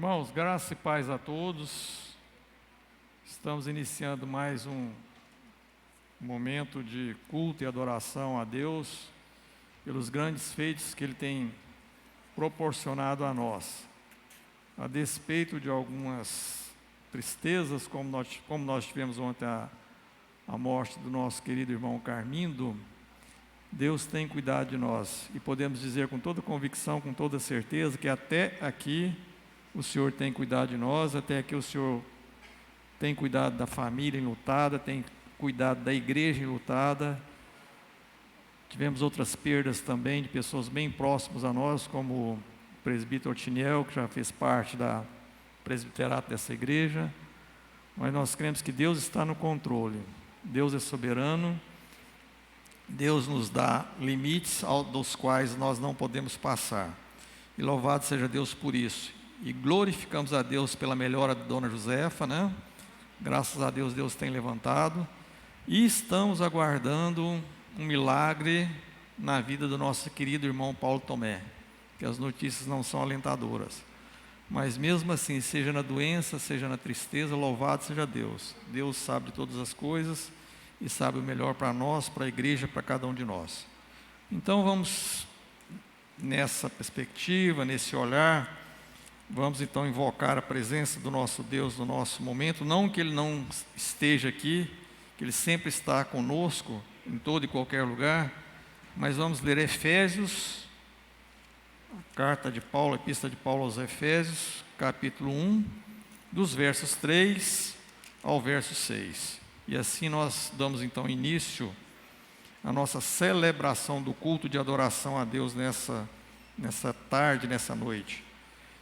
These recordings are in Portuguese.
Irmãos, graça e paz a todos. Estamos iniciando mais um momento de culto e adoração a Deus, pelos grandes feitos que Ele tem proporcionado a nós. A despeito de algumas tristezas, como nós tivemos ontem a morte do nosso querido irmão Carmindo, Deus tem cuidado de nós. E podemos dizer com toda convicção, com toda certeza, que até aqui o Senhor tem cuidado de nós, até aqui o Senhor tem cuidado da família enlutada, tem cuidado da igreja enlutada. Tivemos outras perdas também de pessoas bem próximas a nós, como o presbítero Otiniel, que já fez parte da presbiterato dessa igreja. Mas nós cremos que Deus está no controle, Deus é soberano, Deus nos dá limites dos quais nós não podemos passar. E louvado seja Deus por isso. E glorificamos a Deus pela melhora de Dona Josefa, né? Graças a Deus, Deus tem levantado. E estamos aguardando um milagre na vida do nosso querido irmão Paulo Tomé, que as notícias não são alentadoras. Mas mesmo assim, seja na doença, seja na tristeza, louvado seja Deus. Deus sabe de todas as coisas e sabe o melhor para nós, para a igreja, para cada um de nós. Então vamos nessa perspectiva, nesse olhar. Vamos então invocar a presença do nosso Deus no nosso momento, não que Ele não esteja aqui, que Ele sempre está conosco, em todo e qualquer lugar, mas vamos ler Efésios, a carta de Paulo, a epístola de Paulo aos Efésios, capítulo 1, dos versos 3 ao verso 6. E assim nós damos então início à nossa celebração do culto de adoração a Deus nessa tarde, nessa noite.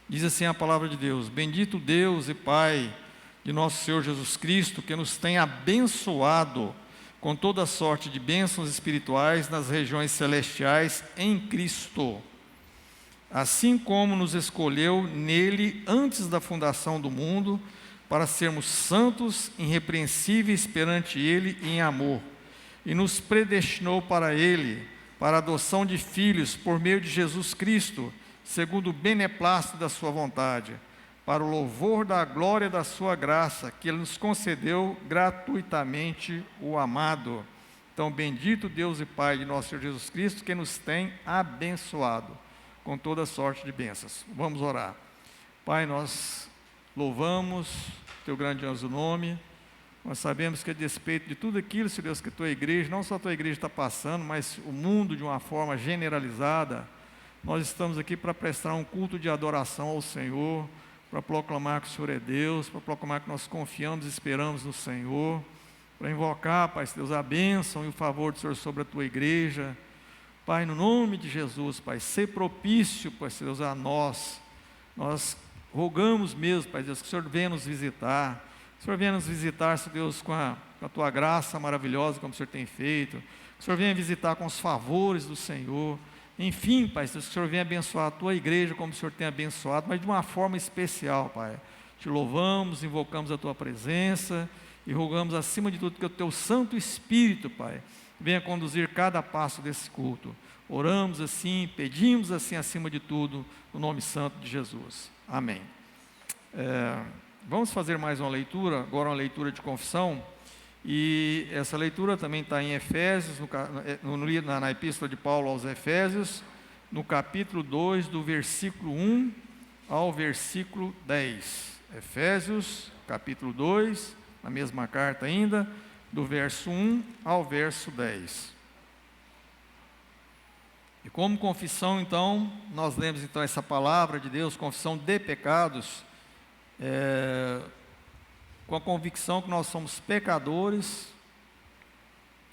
Diz assim a palavra de Deus: Bendito Deus e Pai de nosso Senhor Jesus Cristo, que nos tem abençoado com toda sorte de bênçãos espirituais nas regiões celestiais em Cristo, assim como nos escolheu nele antes da fundação do mundo, para sermos santos, irrepreensíveis perante Ele em amor, e nos predestinou para Ele, para a adoção de filhos por meio de Jesus Cristo, segundo o beneplácito da sua vontade, para o louvor da glória da sua graça, que Ele nos concedeu gratuitamente o amado. Então, bendito Deus e Pai de nosso Senhor Jesus Cristo, que nos tem abençoado com toda sorte de bênçãos. Vamos orar. Pai, nós louvamos Teu grandioso nome. Nós sabemos que a despeito de tudo aquilo, Senhor Deus, que a Tua igreja, não só a Tua igreja está passando, mas o mundo de uma forma generalizada, nós estamos aqui para prestar um culto de adoração ao Senhor, para proclamar que o Senhor é Deus, para proclamar que nós confiamos e esperamos no Senhor, para invocar, Pai Deus, a bênção e o favor do Senhor sobre a Tua igreja. Pai, no nome de Jesus, Pai, ser propício, Pai Deus, a nós. Nós rogamos mesmo, Pai Deus, que o Senhor venha nos visitar. Que o Senhor venha nos visitar, Senhor Deus, com a Tua graça maravilhosa, como o Senhor tem feito. Que o Senhor venha visitar com os favores do Senhor. Enfim, Pai, que o Senhor venha abençoar a Tua igreja como o Senhor tem abençoado, mas de uma forma especial, Pai. Te louvamos, invocamos a Tua presença e rogamos acima de tudo que o Teu Santo Espírito, Pai, venha conduzir cada passo desse culto. Oramos assim, pedimos assim acima de tudo, no nome santo de Jesus. Amém. Vamos fazer mais uma leitura, agora uma leitura de confissão. E essa leitura também está em Efésios, na epístola de Paulo aos Efésios, no capítulo 2, do versículo 1 ao versículo 10. Efésios, capítulo 2, na mesma carta ainda, do verso 1 ao verso 10. E como confissão, então, nós lemos então essa palavra de Deus, confissão de pecados, com a convicção que nós somos pecadores,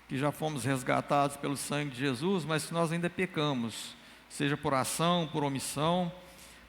que já fomos resgatados pelo sangue de Jesus, mas que nós ainda pecamos, seja por ação, por omissão,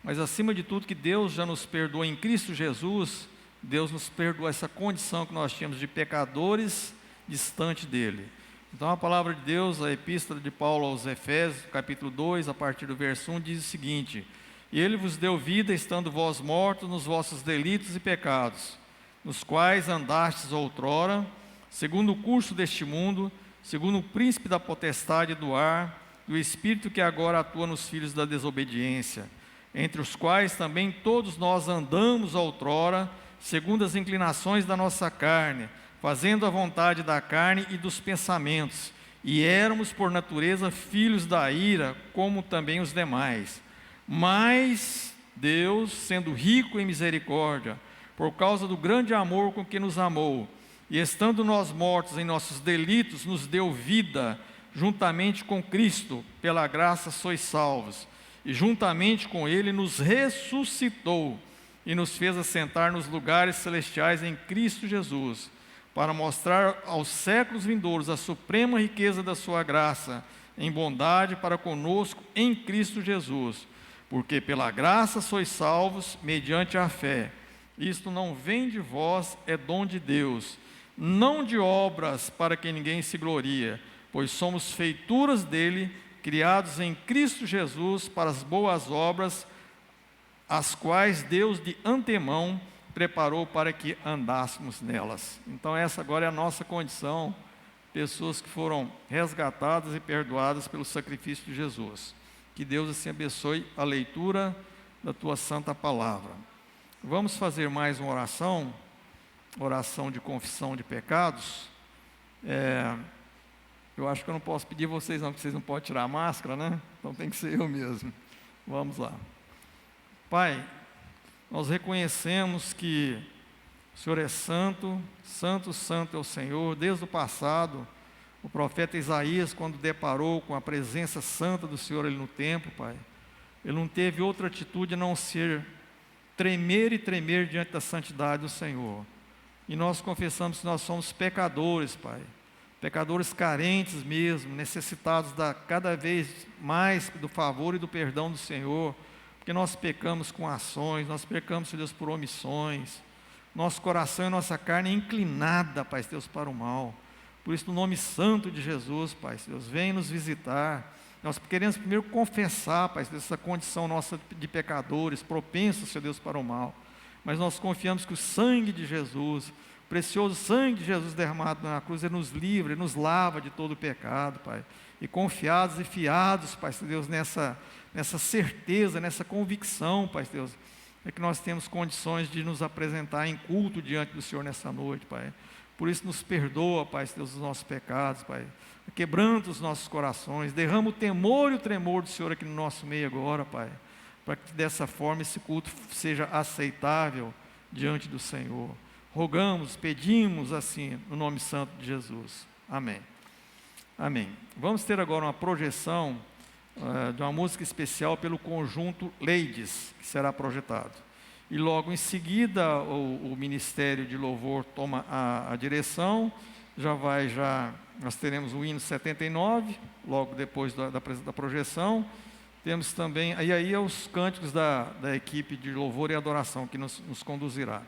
mas acima de tudo que Deus já nos perdoou em Cristo Jesus. Deus nos perdoou essa condição que nós tínhamos de pecadores distante dEle. Então a palavra de Deus, a epístola de Paulo aos Efésios, capítulo 2, a partir do verso 1, diz o seguinte: E Ele vos deu vida, estando vós mortos nos vossos delitos e pecados, nos quais andastes outrora, segundo o curso deste mundo, segundo o príncipe da potestade do ar, do espírito que agora atua nos filhos da desobediência, entre os quais também todos nós andamos outrora, segundo as inclinações da nossa carne, fazendo a vontade da carne e dos pensamentos, e éramos por natureza filhos da ira, como também os demais. Mas Deus, sendo rico em misericórdia, por causa do grande amor com que nos amou, e estando nós mortos em nossos delitos, nos deu vida, juntamente com Cristo, pela graça sois salvos, e juntamente com Ele nos ressuscitou, e nos fez assentar nos lugares celestiais em Cristo Jesus, para mostrar aos séculos vindouros a suprema riqueza da sua graça, em bondade para conosco em Cristo Jesus, porque pela graça sois salvos, mediante a fé. Isto não vem de vós, é dom de Deus, não de obras para que ninguém se glorie, pois somos feituras dele, criados em Cristo Jesus para as boas obras, as quais Deus de antemão preparou para que andássemos nelas. Então essa agora é a nossa condição, pessoas que foram resgatadas e perdoadas pelo sacrifício de Jesus. Que Deus assim abençoe a leitura da tua santa palavra. Vamos fazer mais uma oração de confissão de pecados. Eu acho que eu não posso pedir vocês não, porque vocês não podem tirar a máscara, né? Então tem que ser eu mesmo. Vamos lá. Pai, nós reconhecemos que o Senhor é santo, santo, santo é o Senhor. Desde o passado, o profeta Isaías, quando deparou com a presença santa do Senhor ali no templo, Pai, ele não teve outra atitude a não ser tremer e tremer diante da santidade do Senhor. E nós confessamos que nós somos pecadores, Pai, pecadores carentes mesmo, necessitados cada vez mais do favor e do perdão do Senhor, porque nós pecamos com ações, nós pecamos, Senhor Deus, por omissões, nosso coração e nossa carne é inclinada, Pai Deus, para o mal. Por isso, no nome santo de Jesus, Pai Deus, vem nos visitar. Nós queremos primeiro confessar, Pai Deus, essa condição nossa de pecadores, propensos, Senhor Deus, para o mal. Mas nós confiamos que o sangue de Jesus, o precioso sangue de Jesus derramado na cruz, Ele nos livra, Ele nos lava de todo o pecado, Pai. E confiados e fiados, Pai Deus, nessa certeza, nessa convicção, Pai Deus, é que nós temos condições de nos apresentar em culto diante do Senhor nessa noite, Pai. Por isso nos perdoa, Pai Deus, os nossos pecados, Pai. Quebranta os nossos corações, derrama o temor e o tremor do Senhor aqui no nosso meio agora, Pai, para que dessa forma esse culto seja aceitável diante do Senhor. Rogamos, pedimos assim, no nome santo de Jesus. Amém. Amém. Vamos ter agora uma projeção de uma música especial pelo conjunto Ladies, que será projetado. E logo em seguida o Ministério de Louvor toma a direção, nós teremos o hino 79, logo depois da projeção. Temos também, aí é os cânticos da equipe de louvor e adoração que nos conduzirá.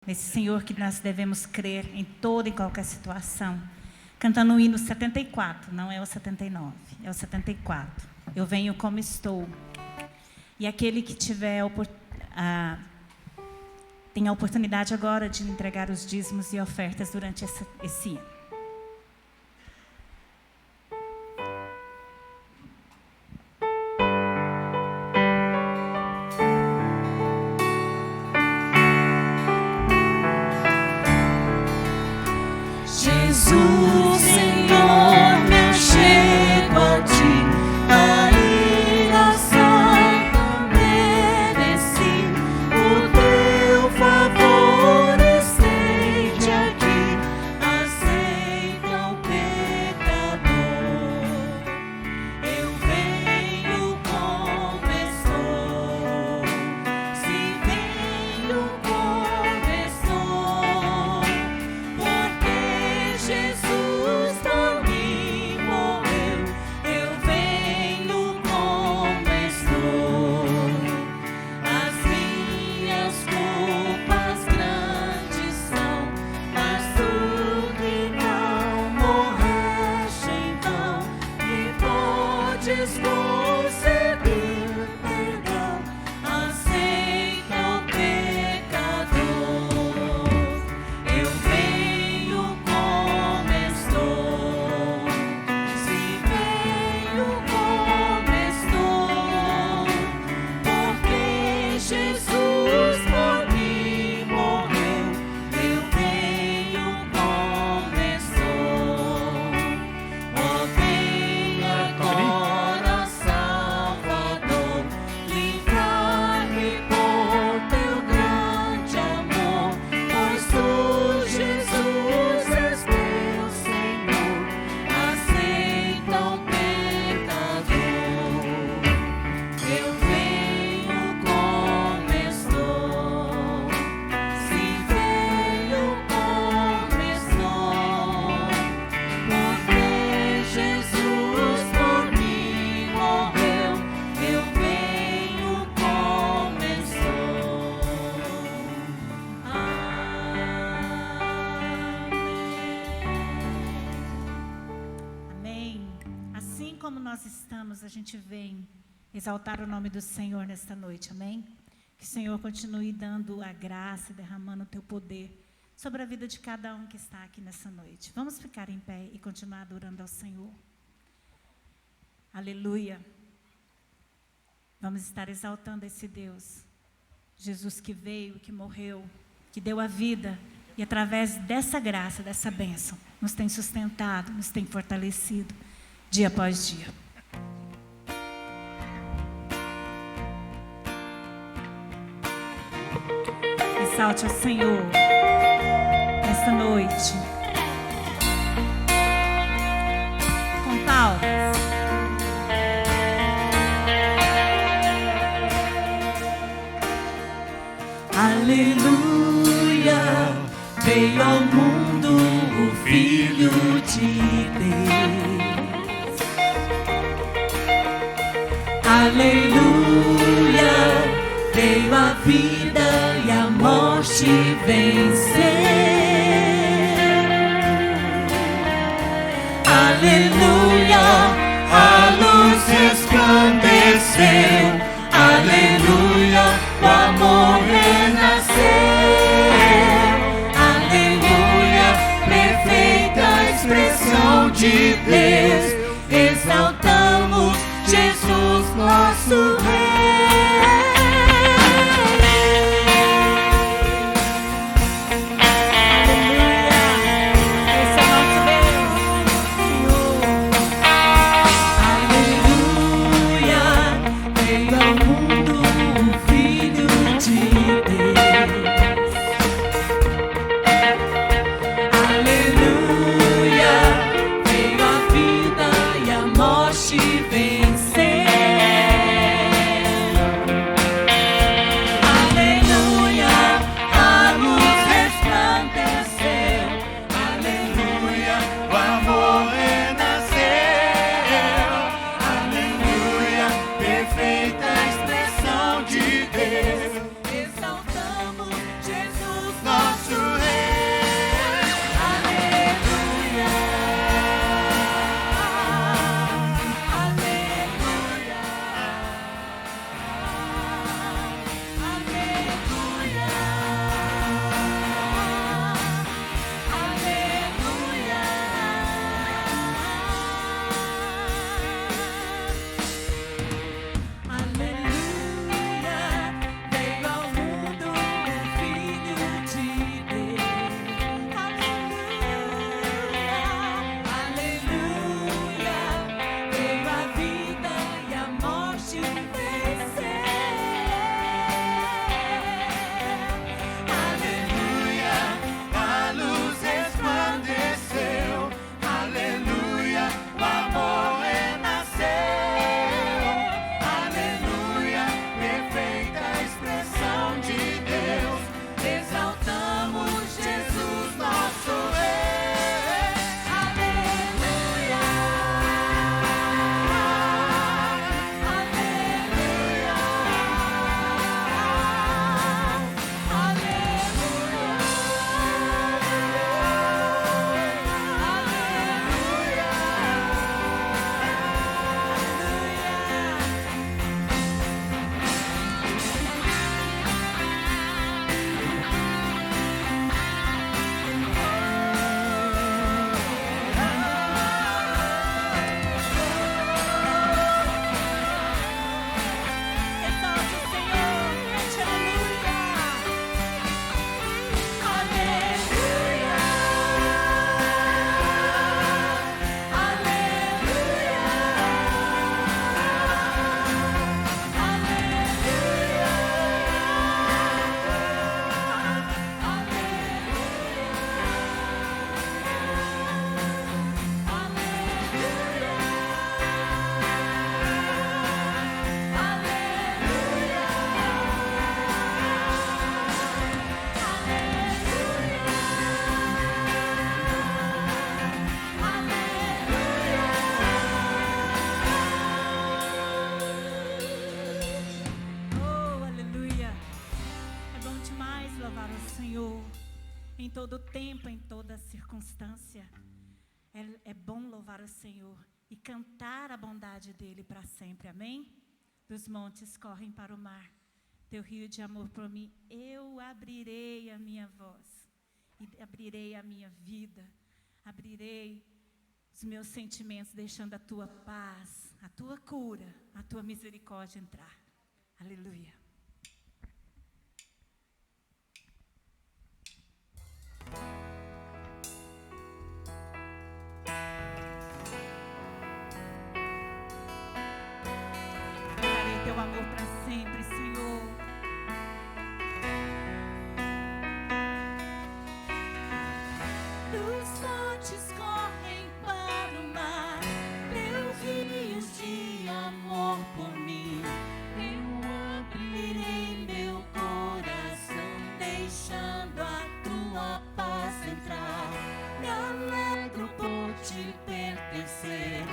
Nesse Senhor que nós devemos crer em toda e qualquer situação. Cantando o hino 74, não é o 79, é o 74. Eu venho como estou. E aquele que tiver tem a oportunidade agora de entregar os dízimos e ofertas durante esse ano. Jesus, Senhor, me chego a ti, a ira santa mereci, o teu favor estende aqui, aceita o pecador. Eu venho como estou, se venho como estou, porque Jesus por mim morreu. Eu venho como estou. As minhas culpas grandes são, mas tu que não morreste em vão, me podes conceder perdão. Aceita o pecador. Eu venho como estou, se venho como estou, porque Jesus por mim morreu. Eu venho como estou. Ó, vem agora, Salvador, livrar-me por teu grande amor, pois tu, Jesus, és meu Senhor. Aceita o pecador. Eu venho como estou, se venho como estou, porque Jesus por mim morreu. Eu venho como estou. Amém. Assim como nós estamos, a gente vem exaltar o nome do Senhor nesta noite, amém? Que o Senhor continue dando a graça, derramando o teu poder sobre a vida de cada um que está aqui nessa noite. Vamos ficar em pé e continuar adorando ao Senhor. Aleluia. Vamos estar exaltando esse Deus. Jesus que veio, que morreu, que deu a vida e através dessa graça, dessa bênção, nos tem sustentado, nos tem fortalecido dia após dia. Exalte ao Senhor nesta noite. Com palmas. Aleluia, veio ao mundo o Filho de Deus. Aleluia, veio a vida e a morte vencer. Aleluia, a luz resplandeceu. Aleluia, o amor renasceu. Aleluia, perfeita expressão de Deus. Exaltamos Jesus, nosso Rei. Vida louvar o Senhor em todo tempo, em toda circunstância. É bom louvar o Senhor e cantar a bondade dEle para sempre, amém? Dos montes correm para o mar, teu rio de amor por mim. Eu abrirei a minha voz, e abrirei a minha vida, abrirei os meus sentimentos, deixando a tua paz, a tua cura, a tua misericórdia entrar. Aleluia. Darei teu amor para sempre, Senhor. Os montes correm para o mar, teus rios de amor por mim. Eu abrirei meu coração, deixando a tua paz entrar. Me alegro por te pertencer,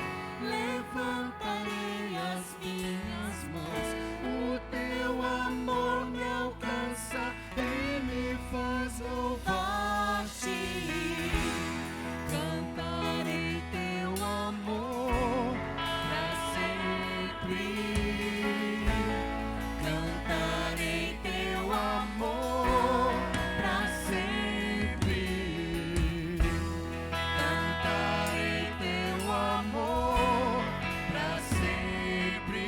levantarei as minhas mãos. O teu amor me alcança e me faz louvar-te. Cantarei teu amor pra sempre. Cantarei teu amor pra sempre. Cantarei teu amor pra sempre.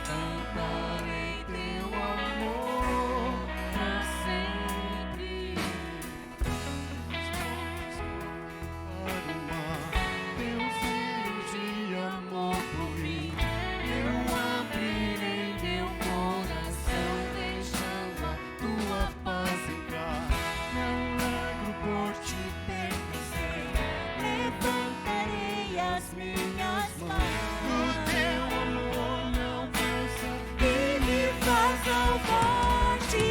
Cantarei teu amor pra sempre. Para o mar, teus rios de amor por mim. Eu abrirei meu coração, deixando a tua paz entrar. Me alegro por te pertencer, levantarei as minhas mãos. O teu amor me alcança e me faz louvar-te.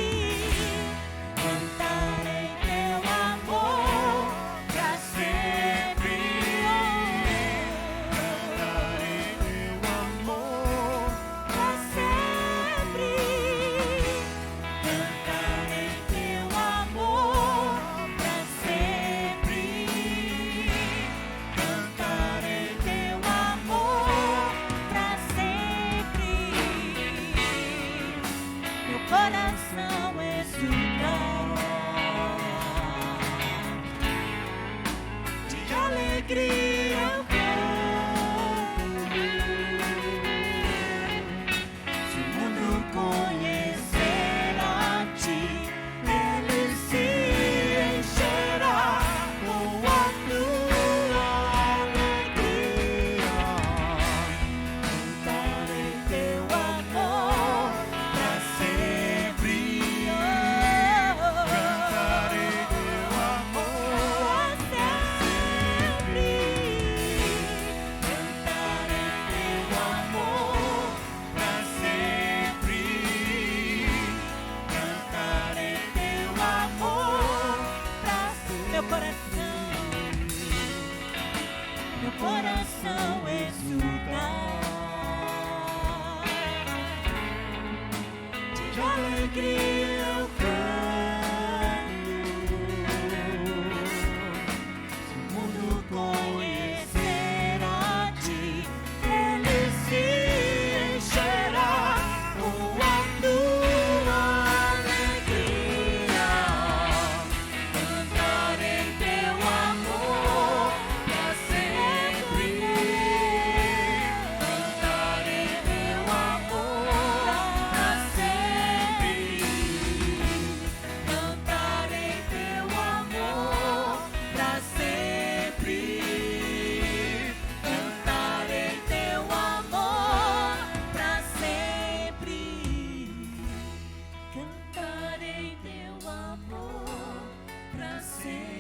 Cantarei teu amor pra sempre. Cantarei teu amor pra sempre. Cantarei teu amor pra sempre. Cantarei teu amor pra sempre. Meu coração exulta de alegria eu canto. Se o mundo conhecer a ti, ele se encherá com a tua alegria. Cantarei teu amor pra sempre. Cantarei teu amor pra sempre. Cantarei teu amor pra sempre. Cantarei teu amor pra sempre. Meu coração exulta de alegria eu canto. Se o mundo conhecer a ti, ele se encherá com a tua alegria. Cantarei teu amor pra sempre. Cantarei teu amor pra sempre. Cantarei teu amor pra sempre. Cantarei teu amor pra sempre. Cantarei teu amor pra sempre.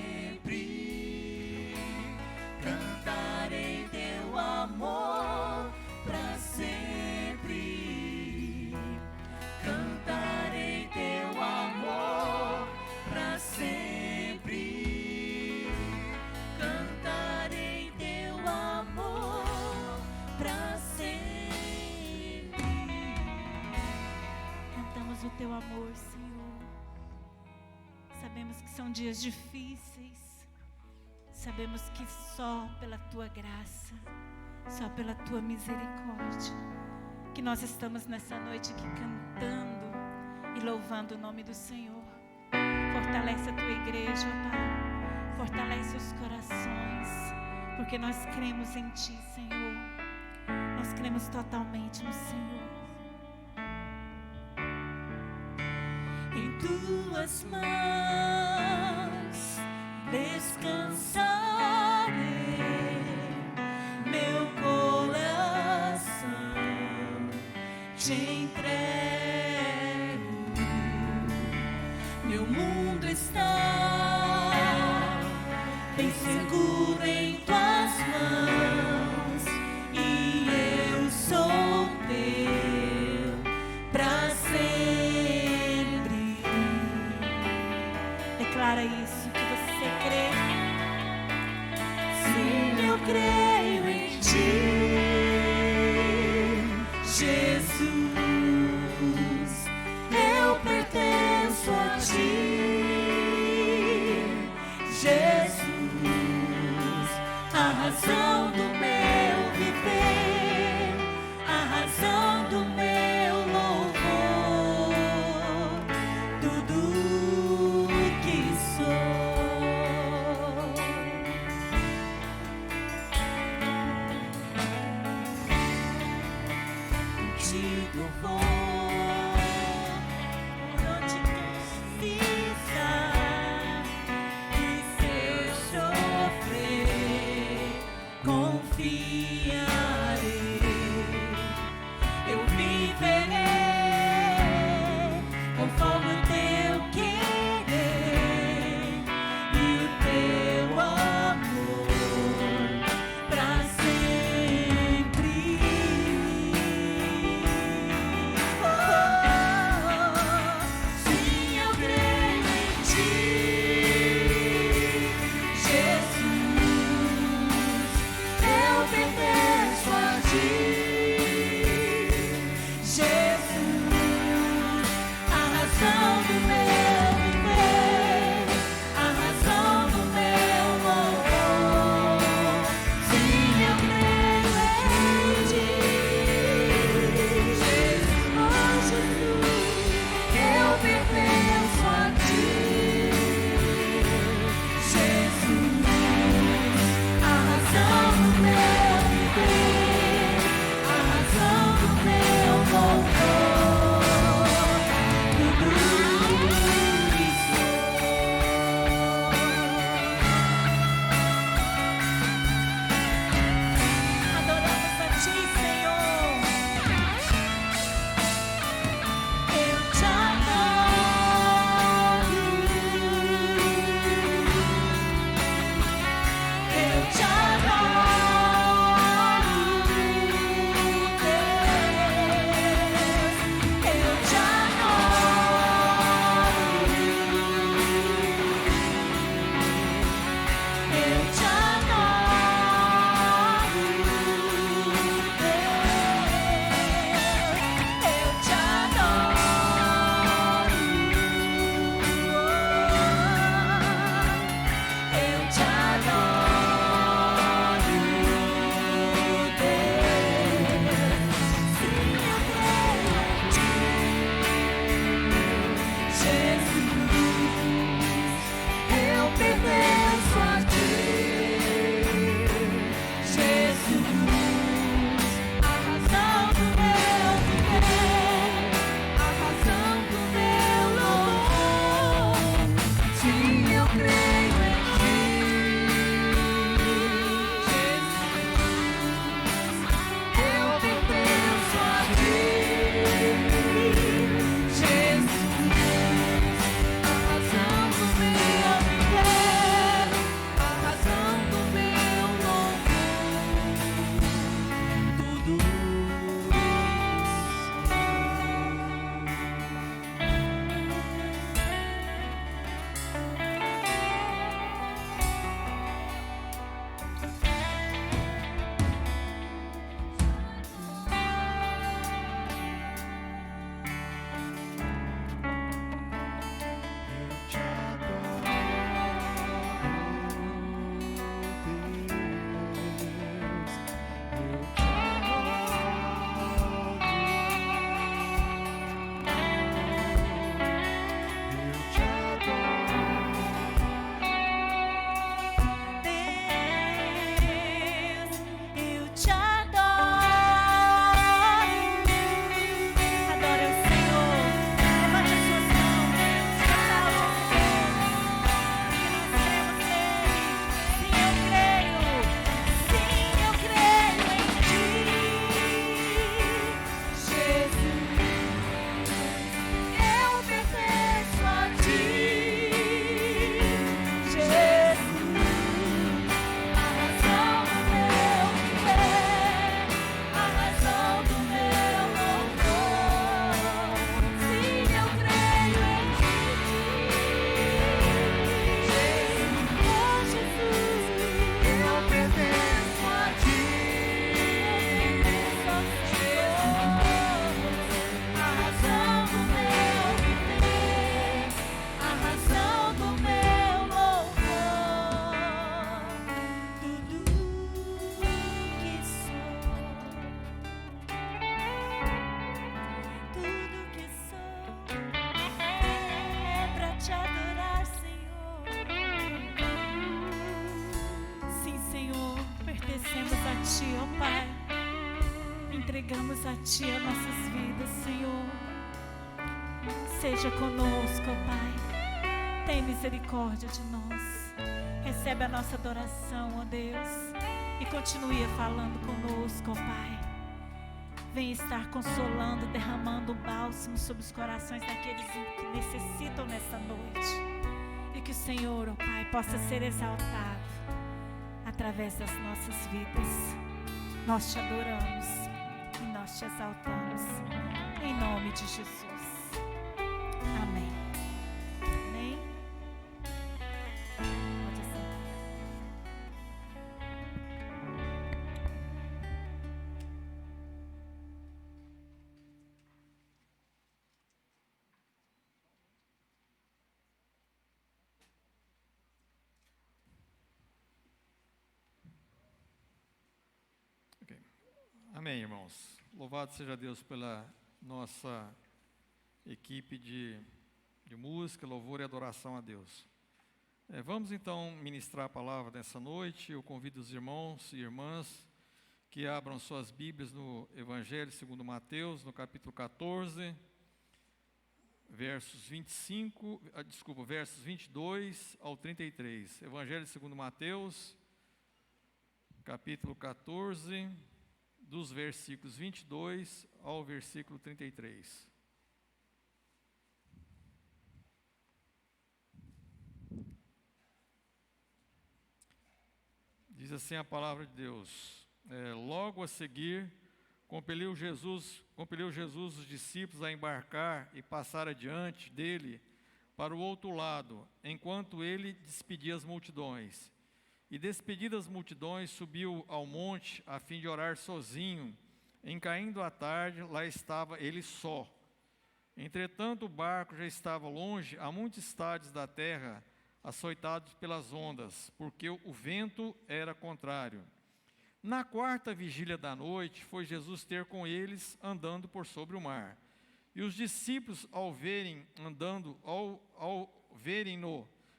Cantarei teu amor pra sempre. Cantarei teu amor pra sempre. Cantarei teu amor pra sempre. Cantamos o teu amor, Senhor. Sabemos que são dias difíceis. Sabemos que só pela tua graça, só pela tua misericórdia, que nós estamos nessa noite aqui cantando e louvando o nome do Senhor. Fortalece a tua igreja, Pai. Fortalece os corações, porque nós cremos em Ti, Senhor. Nós cremos totalmente no Senhor. Em Tuas mãos descansarei, meu coração Te entrego. Meu mundo está bem seguro em Tuas mãos, e eu sou Teu pra sempre. Declara isso, que você crê. Sim, eu creio em Ti, Jesus. Eu pertenço a Ti, Jesus, a razão do meu viver, a razão do meu louvor, tudo que sou. entregamos a Ti as nossas vidas, Senhor. Seja conosco, ó Pai. Tem misericórdia de nós. Recebe a nossa adoração, ó Deus. E continue falando conosco, ó Pai. Venha estar consolando, derramando o bálsamo sobre os corações daqueles que necessitam nessa noite. E que o Senhor, ó Pai, possa ser exaltado através das nossas vidas. Nós te adoramos e nós te exaltamos. Em nome de Jesus. Amém. Amém. Pode sentar. Ok. Amém, irmãos. Louvado seja Deus pela nossa equipe de música, louvor e adoração a Deus. Vamos então ministrar a palavra nessa noite. Eu convido os irmãos e irmãs que abram suas Bíblias no Evangelho segundo Mateus, no capítulo 14, versos 22 ao 33. Evangelho segundo Mateus, capítulo 14, dos versículos 22 ao versículo 33. Diz assim a palavra de Deus: logo a seguir, compeliu Jesus os discípulos a embarcar e passar adiante dele para o outro lado, enquanto ele despedia as multidões. E despedidas as multidões, subiu ao monte a fim de orar sozinho. Em caindo a tarde, lá estava ele só. Entretanto, o barco já estava longe, a muitos estádios da terra, açoitados pelas ondas, porque o vento era contrário. Na quarta vigília da noite, foi Jesus ter com eles, andando por sobre o mar. E os discípulos, ao verem-no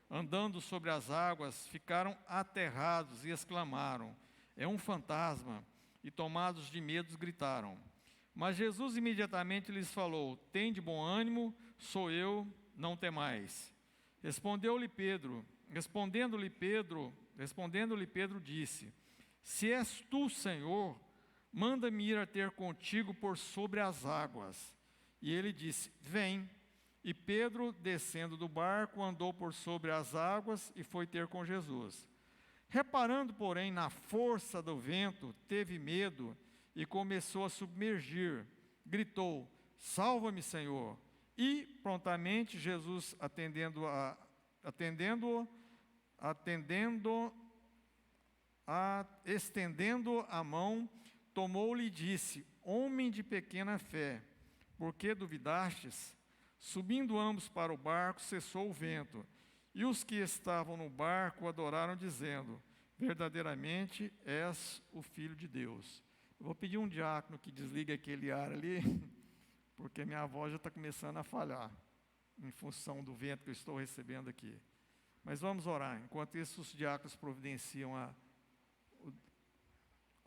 andando sobre as águas, ficaram aterrados e exclamaram: é um fantasma! E tomados de medo, gritaram. Mas Jesus imediatamente lhes falou: tende bom ânimo, sou eu, não temais. Respondendo-lhe Pedro disse: se és tu, Senhor, manda-me ir a ter contigo por sobre as águas. E ele disse: vem. E Pedro, descendo do barco, andou por sobre as águas e foi ter com Jesus. Reparando, porém, na força do vento, teve medo e começou a submergir. Gritou: salva-me, Senhor. E prontamente Jesus, estendendo a mão, tomou-lhe e disse: homem de pequena fé, por que duvidastes? Subindo ambos para o barco, cessou o vento. E os que estavam no barco adoraram, dizendo: verdadeiramente és o Filho de Deus. Eu vou pedir um diácono que desligue aquele ar ali, porque minha voz já está começando a falhar, em função do vento que eu estou recebendo aqui. Mas vamos orar. Enquanto isso, os diáconos providenciam a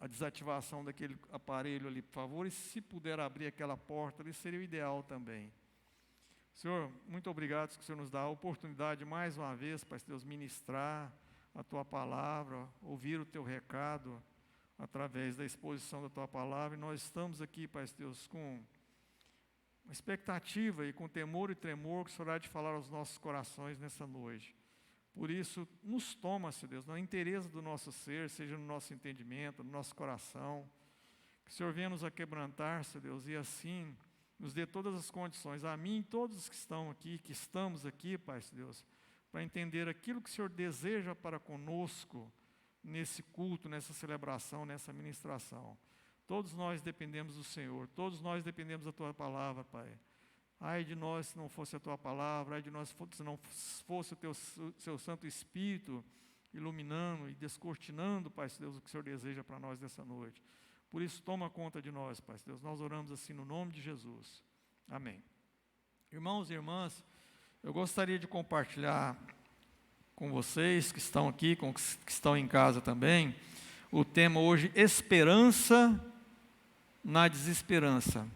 desativação daquele aparelho ali, por favor. E se puder abrir aquela porta ali, seria o ideal também. Senhor, muito obrigado que o Senhor nos dá a oportunidade mais uma vez, Pai Deus, ministrar a Tua palavra, ouvir o Teu recado através da exposição da Tua palavra. E nós estamos aqui, Pai Deus, com expectativa e com temor e tremor que o Senhor há de falar aos nossos corações nessa noite. Por isso, nos toma, Senhor Deus, na inteireza do nosso ser, seja no nosso entendimento, no nosso coração. Que o Senhor venha nos aquebrantar, Senhor Deus, e assim nos dê todas as condições, a mim e todos os que estão aqui, que estamos aqui, Pai Deus, para entender aquilo que o Senhor deseja para conosco nesse culto, nessa celebração, nessa ministração. Todos nós dependemos do Senhor, todos nós dependemos da Tua palavra, Pai. Ai de nós se não fosse a Tua palavra, ai de nós se não fosse o Seu Santo Espírito iluminando e descortinando, Pai Deus, o que o Senhor deseja para nós nessa noite. Por isso, toma conta de nós, Pai Deus. Nós oramos assim no nome de Jesus. Amém. Irmãos e irmãs, eu gostaria de compartilhar com vocês que estão aqui, com os que estão em casa também, o tema hoje, esperança na desesperança.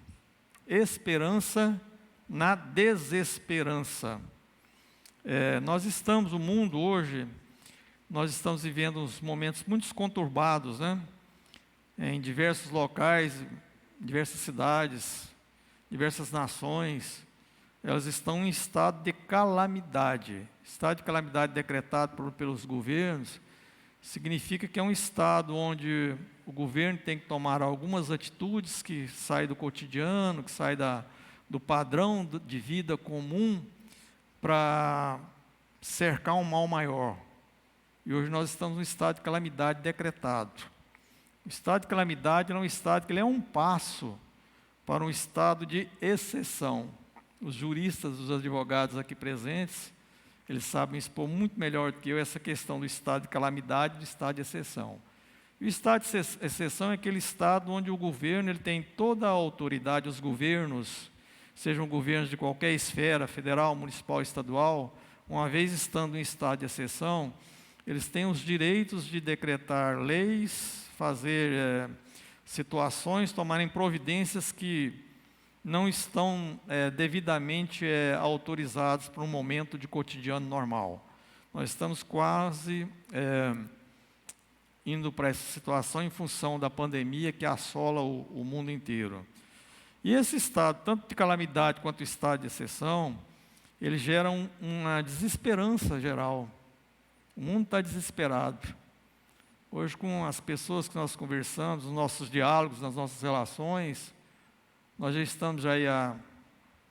Esperança na desesperança. Nós estamos, o mundo hoje, nós estamos vivendo uns momentos muito conturbados, né? Em diversos locais, diversas cidades, diversas nações, elas estão em estado de calamidade. Estado de calamidade decretado pelos governos significa que é um estado onde o governo tem que tomar algumas atitudes que saem do cotidiano, que saem do padrão de vida comum, para cercar um mal maior. E hoje nós estamos num estado de calamidade decretado. O estado de calamidade é um estado que ele é um passo para um estado de exceção. Os juristas, os advogados aqui presentes, eles sabem expor muito melhor do que eu essa questão do estado de calamidade e do estado de exceção. E o estado de exceção é aquele estado onde o governo ele tem toda a autoridade, os governos, sejam governos de qualquer esfera, federal, municipal, estadual, uma vez estando em estado de exceção, eles têm os direitos de decretar leis, fazer situações, tomarem providências que não estão devidamente autorizados para um momento de cotidiano normal. Nós estamos quase indo para essa situação em função da pandemia que assola o mundo inteiro. E esse estado, tanto de calamidade quanto o estado de exceção, ele gera uma desesperança geral. O mundo está desesperado. Hoje, com as pessoas que nós conversamos, nos nossos diálogos, nas nossas relações, nós já estamos aí há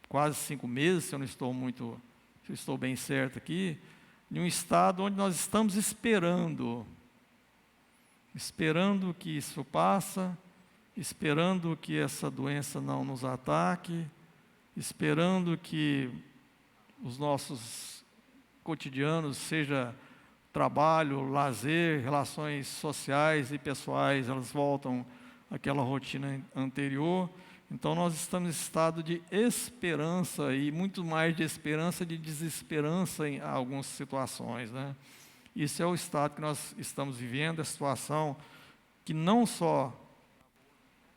quase 5 meses, se eu estou bem certo aqui, em um estado onde nós estamos esperando que isso passa, esperando que essa doença não nos ataque, esperando que os nossos cotidianos, seja trabalho, lazer, relações sociais e pessoais, elas voltam àquela rotina anterior. Então nós estamos em estado de esperança e muito mais de esperança, de desesperança em algumas situações, né? Isso é o estado que nós estamos vivendo, a situação que não só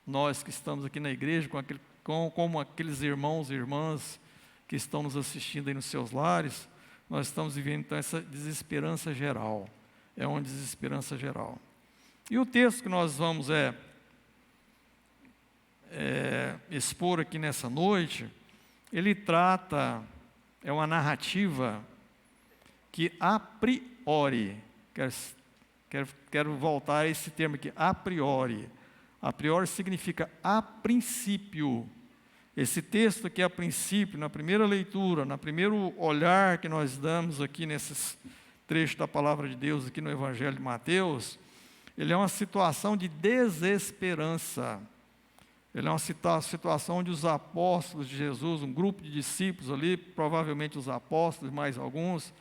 nós que estamos aqui na igreja, como aqueles irmãos e irmãs que estão nos assistindo aí nos seus lares, nós estamos vivendo então essa desesperança geral. É uma desesperança geral. E o texto que nós vamos expor aqui nessa noite, ele trata, é uma narrativa que a priori, quero voltar a esse termo aqui, a priori. A priori significa a princípio. Esse texto aqui, a princípio, na primeira leitura, no primeiro olhar que nós damos aqui nesses trechos da palavra de Deus, aqui no Evangelho de Mateus, ele é uma situação de desesperança. Ele é uma situação onde os apóstolos de Jesus, um grupo de discípulos ali, provavelmente os apóstolos, mais alguns,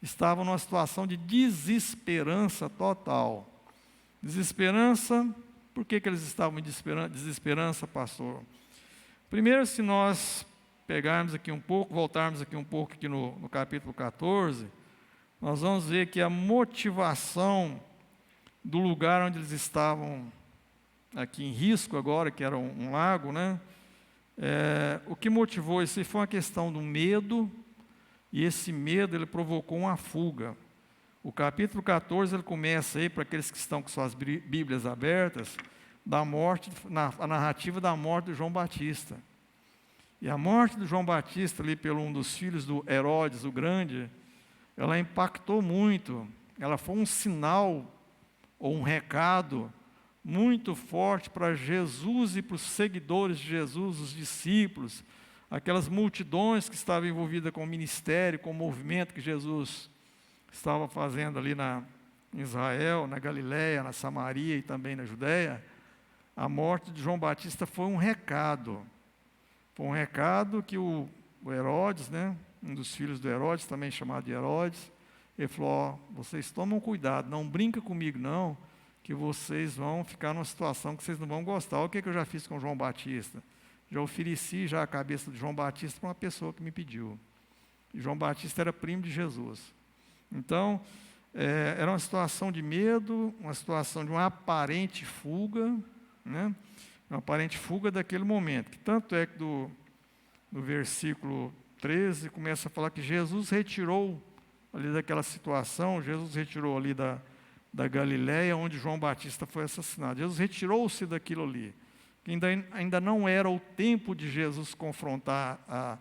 estavam numa situação de desesperança total. Desesperança, por que eles estavam em desesperança, pastor? Primeiro, se nós pegarmos aqui um pouco, voltarmos aqui um pouco aqui no capítulo 14, nós vamos ver que a motivação do lugar onde eles estavam aqui em risco agora, que era um lago, né? O que motivou isso foi uma questão do medo, e esse medo ele provocou uma fuga. O capítulo 14 ele começa aí, para aqueles que estão com suas Bíblias abertas, a narrativa da morte de João Batista. E a morte de João Batista ali pelo um dos filhos do Herodes, o Grande, ela impactou muito. Ela foi um sinal ou um recado muito forte para Jesus e para os seguidores de Jesus, os discípulos, aquelas multidões que estavam envolvidas com o ministério, com o movimento que Jesus estava fazendo ali em Israel, na Galiléia, na Samaria e também na Judéia. A morte de João Batista foi um recado. Foi um recado que o Herodes, né, um dos filhos do Herodes, também chamado de Herodes, ele falou: vocês tomam cuidado, não brinca comigo não, que vocês vão ficar numa situação que vocês não vão gostar. Olha o que eu já fiz com João Batista. Já ofereci a cabeça de João Batista para uma pessoa que me pediu. E João Batista era primo de Jesus. Então, era uma situação de medo, uma situação de uma aparente fuga, né? uma aparente fuga daquele momento. Que tanto é que no versículo 13 começa a falar que Jesus retirou ali daquela situação, Jesus retirou ali da Galiléia, onde João Batista foi assassinado. Jesus retirou-se daquilo ali. Que ainda não era o tempo de Jesus confrontar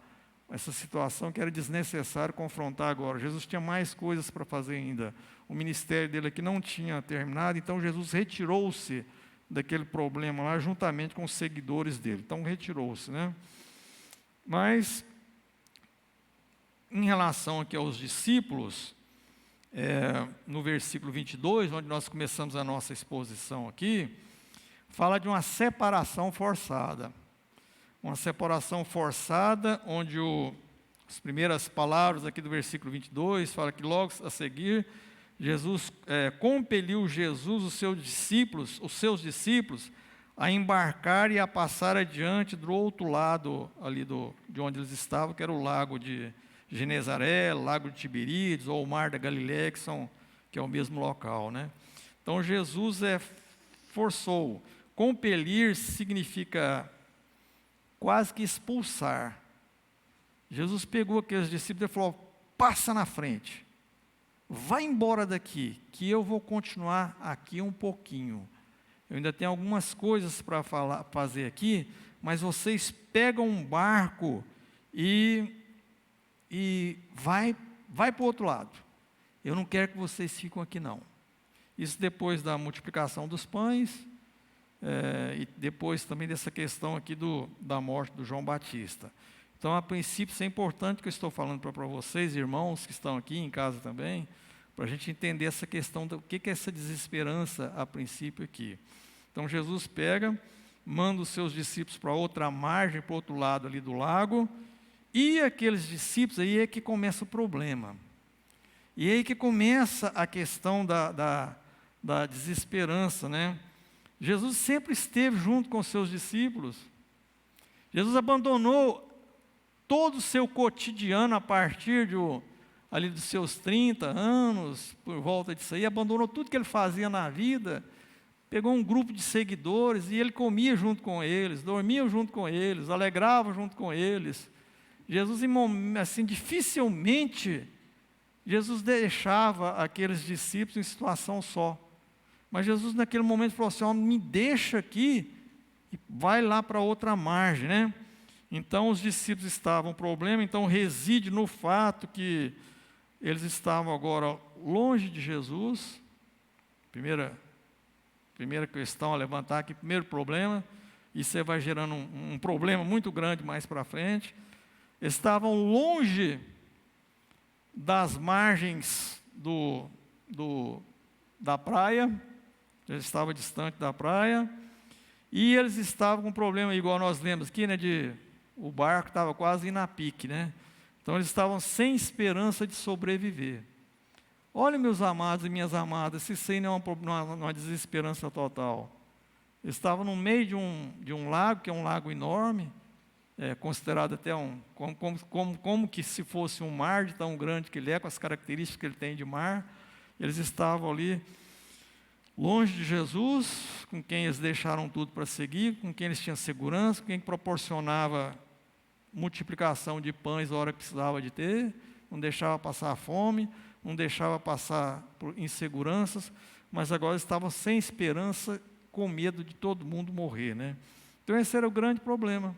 essa situação que era desnecessário confrontar agora. Jesus tinha mais coisas para fazer ainda. O ministério dele aqui não tinha terminado, então Jesus retirou-se daquele problema lá, juntamente com os seguidores dele. Então retirou-se, né? Mas, em relação aqui aos discípulos, no versículo 22, onde nós começamos a nossa exposição aqui, fala de uma separação forçada. Uma separação forçada, onde as primeiras palavras aqui do versículo 22, fala que logo a seguir, compeliu os seus discípulos, a embarcar e a passar adiante do outro lado ali de onde eles estavam, que era o lago de Genezaré, lago de Tiberíades, ou o mar da Galiléia, que é o mesmo local, né? Então Jesus forçou. Compelir significa quase que expulsar. Jesus pegou aqueles discípulos e falou: passa na frente, vai embora daqui, que eu vou continuar aqui um pouquinho. Eu ainda tenho algumas coisas para fazer aqui, mas vocês pegam um barco e vai para o outro lado. Eu não quero que vocês fiquem aqui não. Isso depois da multiplicação dos pães, e depois também dessa questão aqui da morte do João Batista. Então, a princípio, isso é importante que eu estou falando para vocês, irmãos que estão aqui em casa também, para a gente entender essa questão do que é essa desesperança a princípio aqui. Então, Jesus manda os seus discípulos para outra margem, para o outro lado ali do lago, e aqueles discípulos, aí é que começa o problema. E aí que começa a questão da desesperança, né? Jesus sempre esteve junto com os seus discípulos. Jesus abandonou todo o seu cotidiano a partir ali dos seus 30 anos, por volta disso aí, abandonou tudo que ele fazia na vida, pegou um grupo de seguidores e ele comia junto com eles, dormia junto com eles, alegrava junto com eles. Jesus, assim, dificilmente, Jesus deixava aqueles discípulos em situação só. Mas Jesus naquele momento falou assim: me deixa aqui e vai lá para outra margem, né? Então os discípulos estavam com problema, então reside no fato que eles estavam agora longe de Jesus. Primeira questão a levantar aqui, primeiro problema, isso vai gerando um problema muito grande mais para frente. Estavam longe das margens da praia, já estava distante da praia, e eles estavam com um problema, igual nós lemos aqui, né, o barco estava quase indo a pique, né? Então eles estavam sem esperança de sobreviver. Olha, meus amados e minhas amadas, se isso aí não é uma desesperança total. Eles estavam no meio de um lago, que é um lago enorme, considerado até como que se fosse um mar de tão grande que ele é, com as características que ele tem de mar. Eles estavam ali longe de Jesus, com quem eles deixaram tudo para seguir, com quem eles tinham segurança, com quem proporcionava multiplicação de pães a hora que precisava de ter, não deixava passar fome, não deixava passar por inseguranças, mas agora estavam sem esperança, com medo de todo mundo morrer, né? Então esse era o grande problema.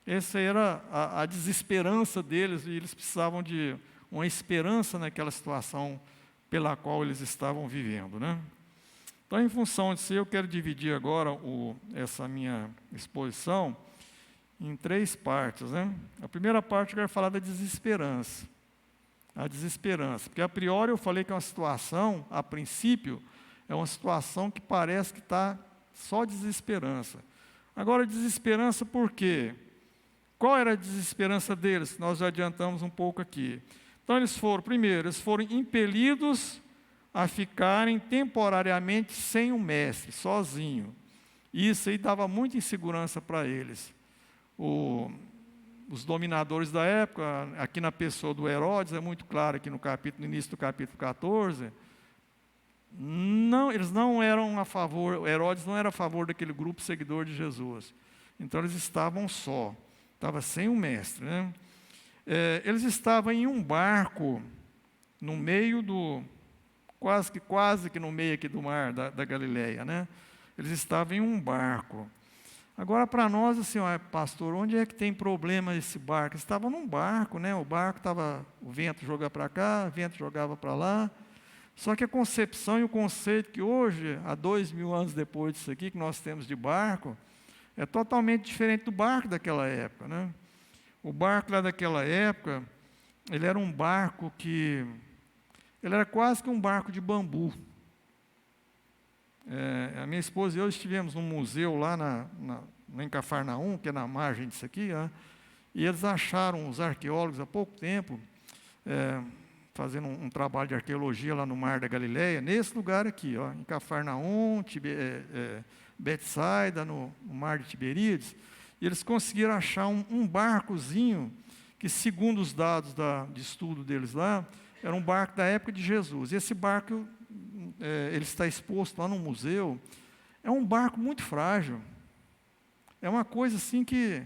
Essa era a desesperança deles, e eles precisavam de uma esperança naquela situação pela qual eles estavam vivendo, né? Então, em função disso, eu quero dividir agora essa minha exposição em 3 partes, né? A primeira parte eu quero falar da desesperança. A desesperança, porque a priori eu falei que é uma situação, a princípio, é uma situação que parece que está só desesperança. Agora, desesperança por quê? Qual era a desesperança deles? Nós já adiantamos um pouco aqui. Então, eles foram impelidos a ficarem temporariamente sem um mestre, sozinho. E isso aí dava muita insegurança para eles. Os dominadores da época, aqui na pessoa do Herodes, é muito claro aqui no início do capítulo 14, não, eles não eram a favor, Herodes não era a favor daquele grupo seguidor de Jesus. Então eles estavam só, estava sem o mestre, né? Eles estavam em um barco, no meio do, quase que no meio aqui do mar da Galileia, né? Eles estavam em um barco. Agora, para nós, assim, ó, pastor, onde é que tem problema esse barco? Eles estavam num barco, né? O barco estava, o vento jogava para cá, o vento jogava para lá. Só que a concepção e o conceito que hoje, há 2000 anos depois disso aqui, que nós temos de barco, é totalmente diferente do barco daquela época, né? O barco lá daquela época, ele era um barco que, ele era quase que um barco de bambu. A minha esposa e eu estivemos num museu lá em Cafarnaum, que é na margem disso aqui, e eles acharam, os arqueólogos, há pouco tempo, fazendo um trabalho de arqueologia lá no Mar da Galileia, nesse lugar aqui, em Cafarnaum, Betsaida, no Mar de Tiberíades, e eles conseguiram achar um barcozinho que, segundo os dados de estudo deles lá, era um barco da época de Jesus. E esse barco, ele está exposto lá no museu, é um barco muito frágil. É uma coisa assim que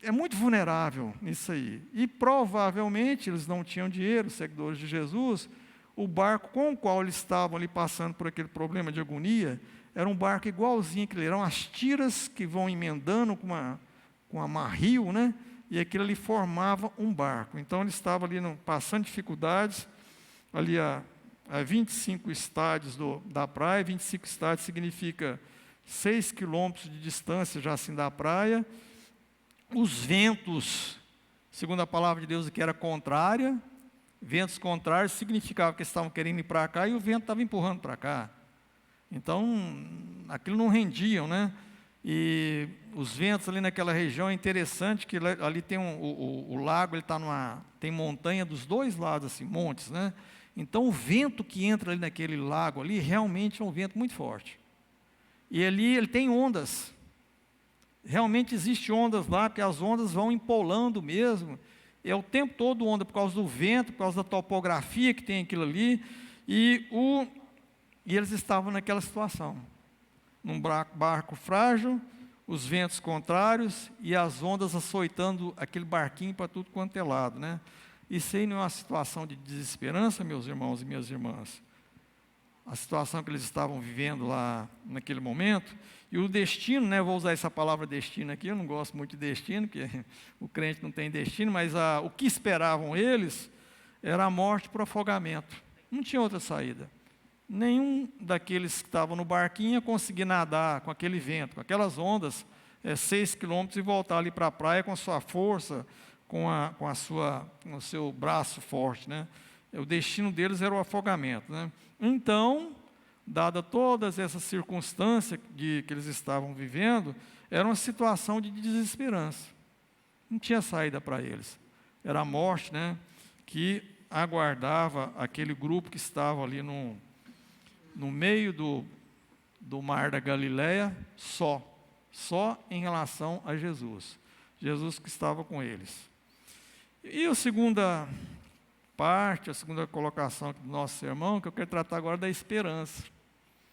é muito vulnerável nisso aí. E provavelmente eles não tinham dinheiro, os seguidores de Jesus. O barco com o qual eles estavam ali passando por aquele problema de agonia, era um barco igualzinho aquele, eram as tiras que vão emendando com a marril, né? E aquilo ali formava um barco. Então eles estavam ali passando dificuldades, ali a 25 estádios da praia. 25 estádios significa 6 quilômetros de distância já assim da praia. Os ventos, segundo a palavra de Deus, que era contrária, ventos contrários significava que eles estavam querendo ir para cá e o vento estava empurrando para cá. Então, aquilo não rendiam, né? E os ventos ali naquela região, é interessante que ali tem o lago, ele tem montanha dos dois lados, assim, montes, né? Então, o vento que entra ali naquele lago ali, realmente é um vento muito forte. E ali ele tem ondas. Realmente existem ondas lá, porque as ondas vão empolando mesmo. É o tempo todo onda, por causa do vento, por causa da topografia que tem aquilo ali. E eles estavam naquela situação. Num barco frágil, os ventos contrários e as ondas açoitando aquele barquinho para tudo quanto é lado, né? Isso aí não é uma situação de desesperança, meus irmãos e minhas irmãs. A situação que eles estavam vivendo lá naquele momento, e o destino, né, vou usar essa palavra destino aqui, eu não gosto muito de destino, porque o crente não tem destino, mas o que esperavam eles era a morte por afogamento. Não tinha outra saída. Nenhum daqueles que estavam no barquinho ia conseguir nadar com aquele vento, com aquelas ondas, 6 quilômetros e voltar ali para a praia com a sua força, com o seu braço forte, né? O destino deles era o afogamento, né? Então, dada todas essas circunstâncias que eles estavam vivendo, era uma situação de desesperança. Não tinha saída para eles. Era a morte, né, que aguardava aquele grupo que estava ali no meio do mar da Galileia, só em relação a Jesus. Jesus que estava com eles. E a segunda parte, a segunda colocação do nosso sermão, que eu quero tratar agora da esperança.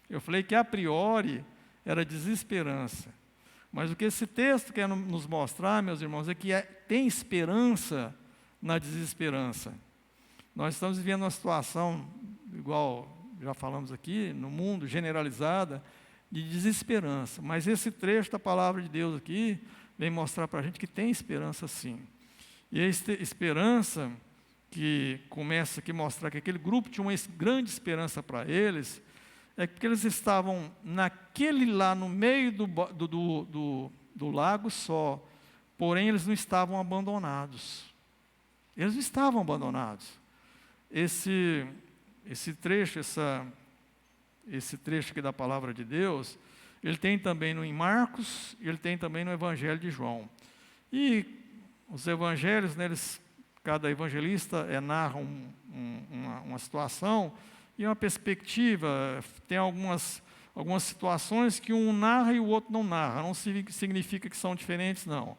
Eu falei que a priori era desesperança. Mas o que esse texto quer nos mostrar, meus irmãos, é que tem esperança na desesperança. Nós estamos vivendo uma situação, igual já falamos aqui, no mundo, generalizada, de desesperança. Mas esse trecho da palavra de Deus aqui vem mostrar para a gente que tem esperança sim. E a esperança que começa aqui a mostrar que aquele grupo tinha uma grande esperança para eles, é porque eles estavam no meio do lago só, porém eles não estavam abandonados. Eles não estavam abandonados. Esse trecho aqui da palavra de Deus, ele tem também em Marcos, e ele tem também no Evangelho de João. E os evangelhos, né, cada evangelista narra uma situação e uma perspectiva. Tem algumas situações que um narra e o outro não narra. Não significa que são diferentes, não.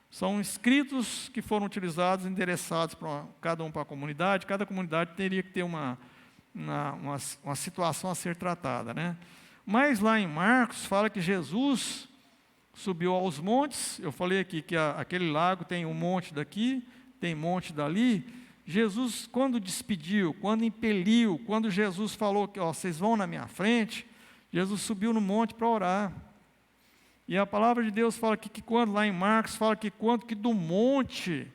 São escritos que foram utilizados, endereçados cada um para a comunidade. Cada comunidade teria que ter uma uma situação a ser tratada, né? Mas lá em Marcos fala que Jesus subiu aos montes. Eu falei aqui que aquele lago tem um monte daqui, tem monte dali. Jesus, quando despediu, quando impeliu, quando Jesus falou que vocês vão na minha frente, Jesus subiu no monte para orar. E a palavra de Deus fala que quando, lá em Marcos, fala que quando que do monte,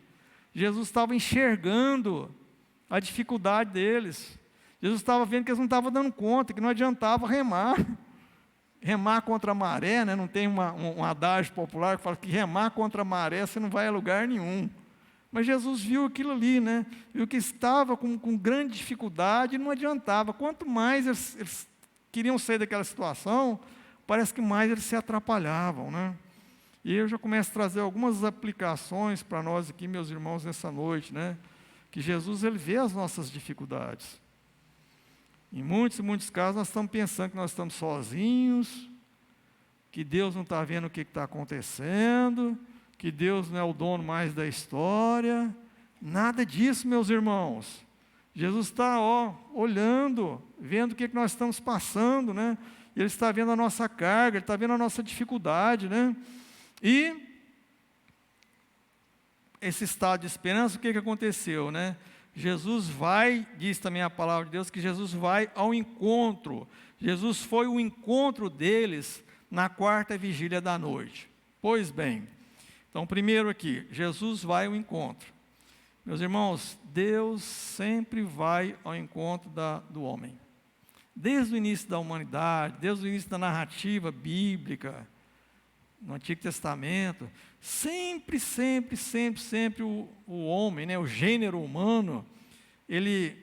Jesus estava enxergando a dificuldade deles. Jesus estava vendo que eles não estavam dando conta, que não adiantava remar. Remar contra a maré, né? Não tem um adágio popular que fala que remar contra a maré você não vai a lugar nenhum. Mas Jesus viu aquilo ali, né? Viu que estava com grande dificuldade e não adiantava. Quanto mais eles queriam sair daquela situação, parece que mais eles se atrapalhavam, né? E eu já começo a trazer algumas aplicações para nós aqui, meus irmãos, nessa noite, né? Que Jesus, ele vê as nossas dificuldades. Em muitos e muitos casos, nós estamos pensando que nós estamos sozinhos, que Deus não está vendo o que está acontecendo, que Deus não é o dono mais da história. Nada disso, meus irmãos. Jesus está, olhando, vendo o que nós estamos passando, né? Ele está vendo a nossa carga, Ele está vendo a nossa dificuldade, né? E esse estado de esperança, o que aconteceu, né? Jesus vai, diz também a palavra de Deus, que Jesus vai ao encontro. Jesus foi o encontro deles na quarta vigília da noite. Pois bem, então primeiro aqui, Jesus vai ao encontro. Meus irmãos, Deus sempre vai ao encontro do homem. Desde o início da humanidade, desde o início da narrativa bíblica, no Antigo Testamento, sempre o homem, né, o gênero humano, ele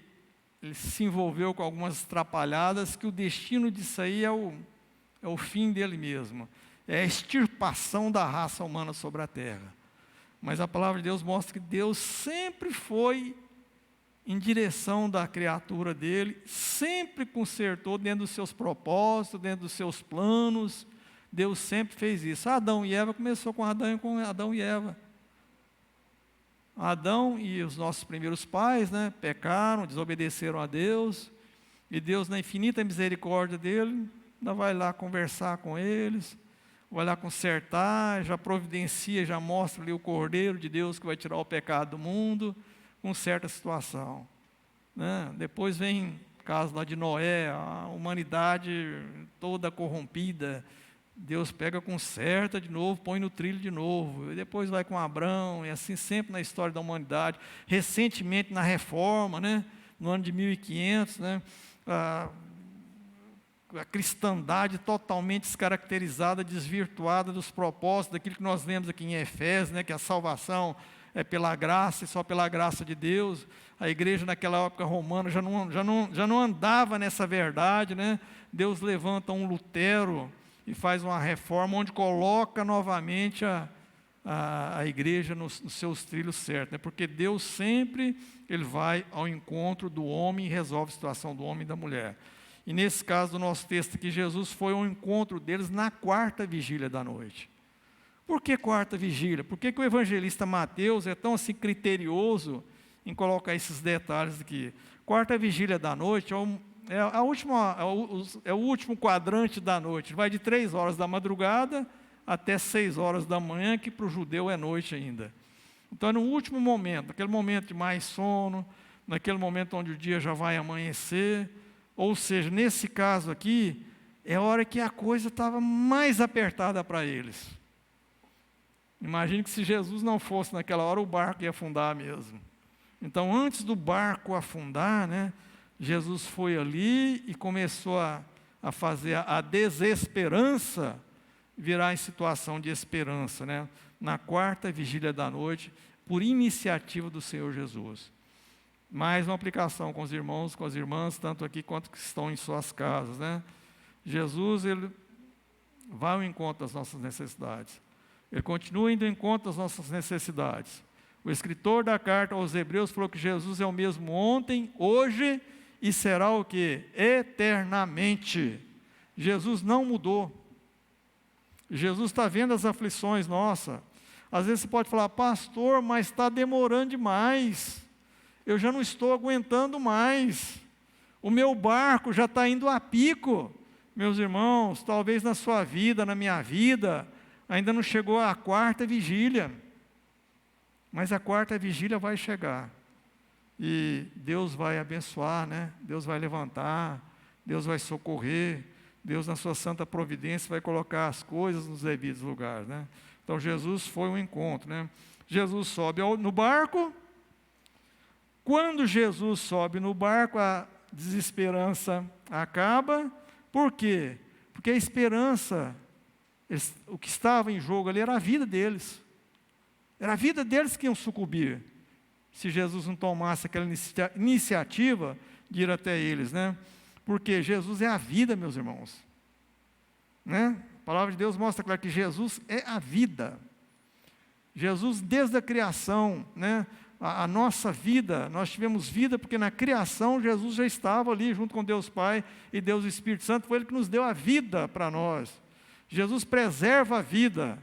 se envolveu com algumas atrapalhadas, que o destino disso aí é o fim dele mesmo, é a extirpação da raça humana sobre a terra. Mas a palavra de Deus mostra que Deus sempre foi em direção da criatura dele, sempre consertou dentro dos seus propósitos, dentro dos seus planos. Deus sempre fez isso. Adão e Eva começou com Adão e Eva. Adão e os nossos primeiros pais, né, pecaram, desobedeceram a Deus, e Deus, na infinita misericórdia dele, ainda vai lá conversar com eles, vai lá consertar, já providencia, já mostra ali o Cordeiro de Deus que vai tirar o pecado do mundo, com certa situação, né? Depois vem o caso lá de Noé, a humanidade toda corrompida, Deus pega, conserta de novo, põe no trilho de novo, e depois vai com Abraão, e assim sempre na história da humanidade. Recentemente na Reforma, né, no ano de 1500, né, a cristandade totalmente descaracterizada, desvirtuada dos propósitos, daquilo que nós lemos aqui em Efésios, né, que a salvação é pela graça e só pela graça de Deus. A igreja naquela época romana já não andava nessa verdade, né? Deus levanta um Lutero e faz uma reforma onde coloca novamente a igreja nos seus trilhos certos, né? Porque Deus sempre ele vai ao encontro do homem e resolve a situação do homem e da mulher. E nesse caso do nosso texto aqui, Jesus foi ao encontro deles na quarta vigília da noite. Por que quarta vigília? Por que o evangelista Mateus é tão assim criterioso em colocar esses detalhes aqui? Quarta vigília da noite é o último quadrante da noite. Vai de 3 horas da madrugada até 6 horas da manhã, que para o judeu é noite ainda. Então, é no último momento, naquele momento de mais sono, naquele momento onde o dia já vai amanhecer. Ou seja, nesse caso aqui, é a hora que a coisa estava mais apertada para eles. Imagine que se Jesus não fosse naquela hora, o barco ia afundar mesmo. Então, antes do barco afundar, né, Jesus foi ali e começou a fazer a desesperança virar em situação de esperança, né, na quarta vigília da noite, por iniciativa do Senhor Jesus. Mais uma aplicação com os irmãos, com as irmãs, tanto aqui quanto que estão em suas casas, né? Jesus, ele vai ao encontro das nossas necessidades. Ele continua indo ao encontro das nossas necessidades. O escritor da carta aos Hebreus falou que Jesus é o mesmo ontem, hoje e será o quê? Eternamente. Jesus não mudou. Jesus está vendo as aflições nossas. Às vezes você pode falar, pastor, mas está demorando demais. Eu já não estou aguentando mais. O meu barco já está indo a pico. Meus irmãos, talvez na sua vida, na minha vida, ainda não chegou a quarta vigília. Mas a quarta vigília vai chegar. E Deus vai abençoar, né? Deus vai levantar, Deus vai socorrer, Deus na sua santa providência vai colocar as coisas nos devidos lugares, né? Então Jesus foi um encontro, né? Jesus sobe no barco. Quando Jesus sobe no barco, a desesperança acaba. Por quê? Porque a esperança, o que estava em jogo ali era a vida deles. Era a vida deles que iam sucumbir, se Jesus não tomasse aquela iniciativa de ir até eles, né? Porque Jesus é a vida, meus irmãos. Né? A palavra de Deus mostra claro que Jesus é a vida. Jesus, desde a criação, né? A nossa vida, nós tivemos vida porque na criação Jesus já estava ali junto com Deus Pai e Deus Espírito Santo, foi Ele que nos deu a vida para nós. Jesus preserva a vida.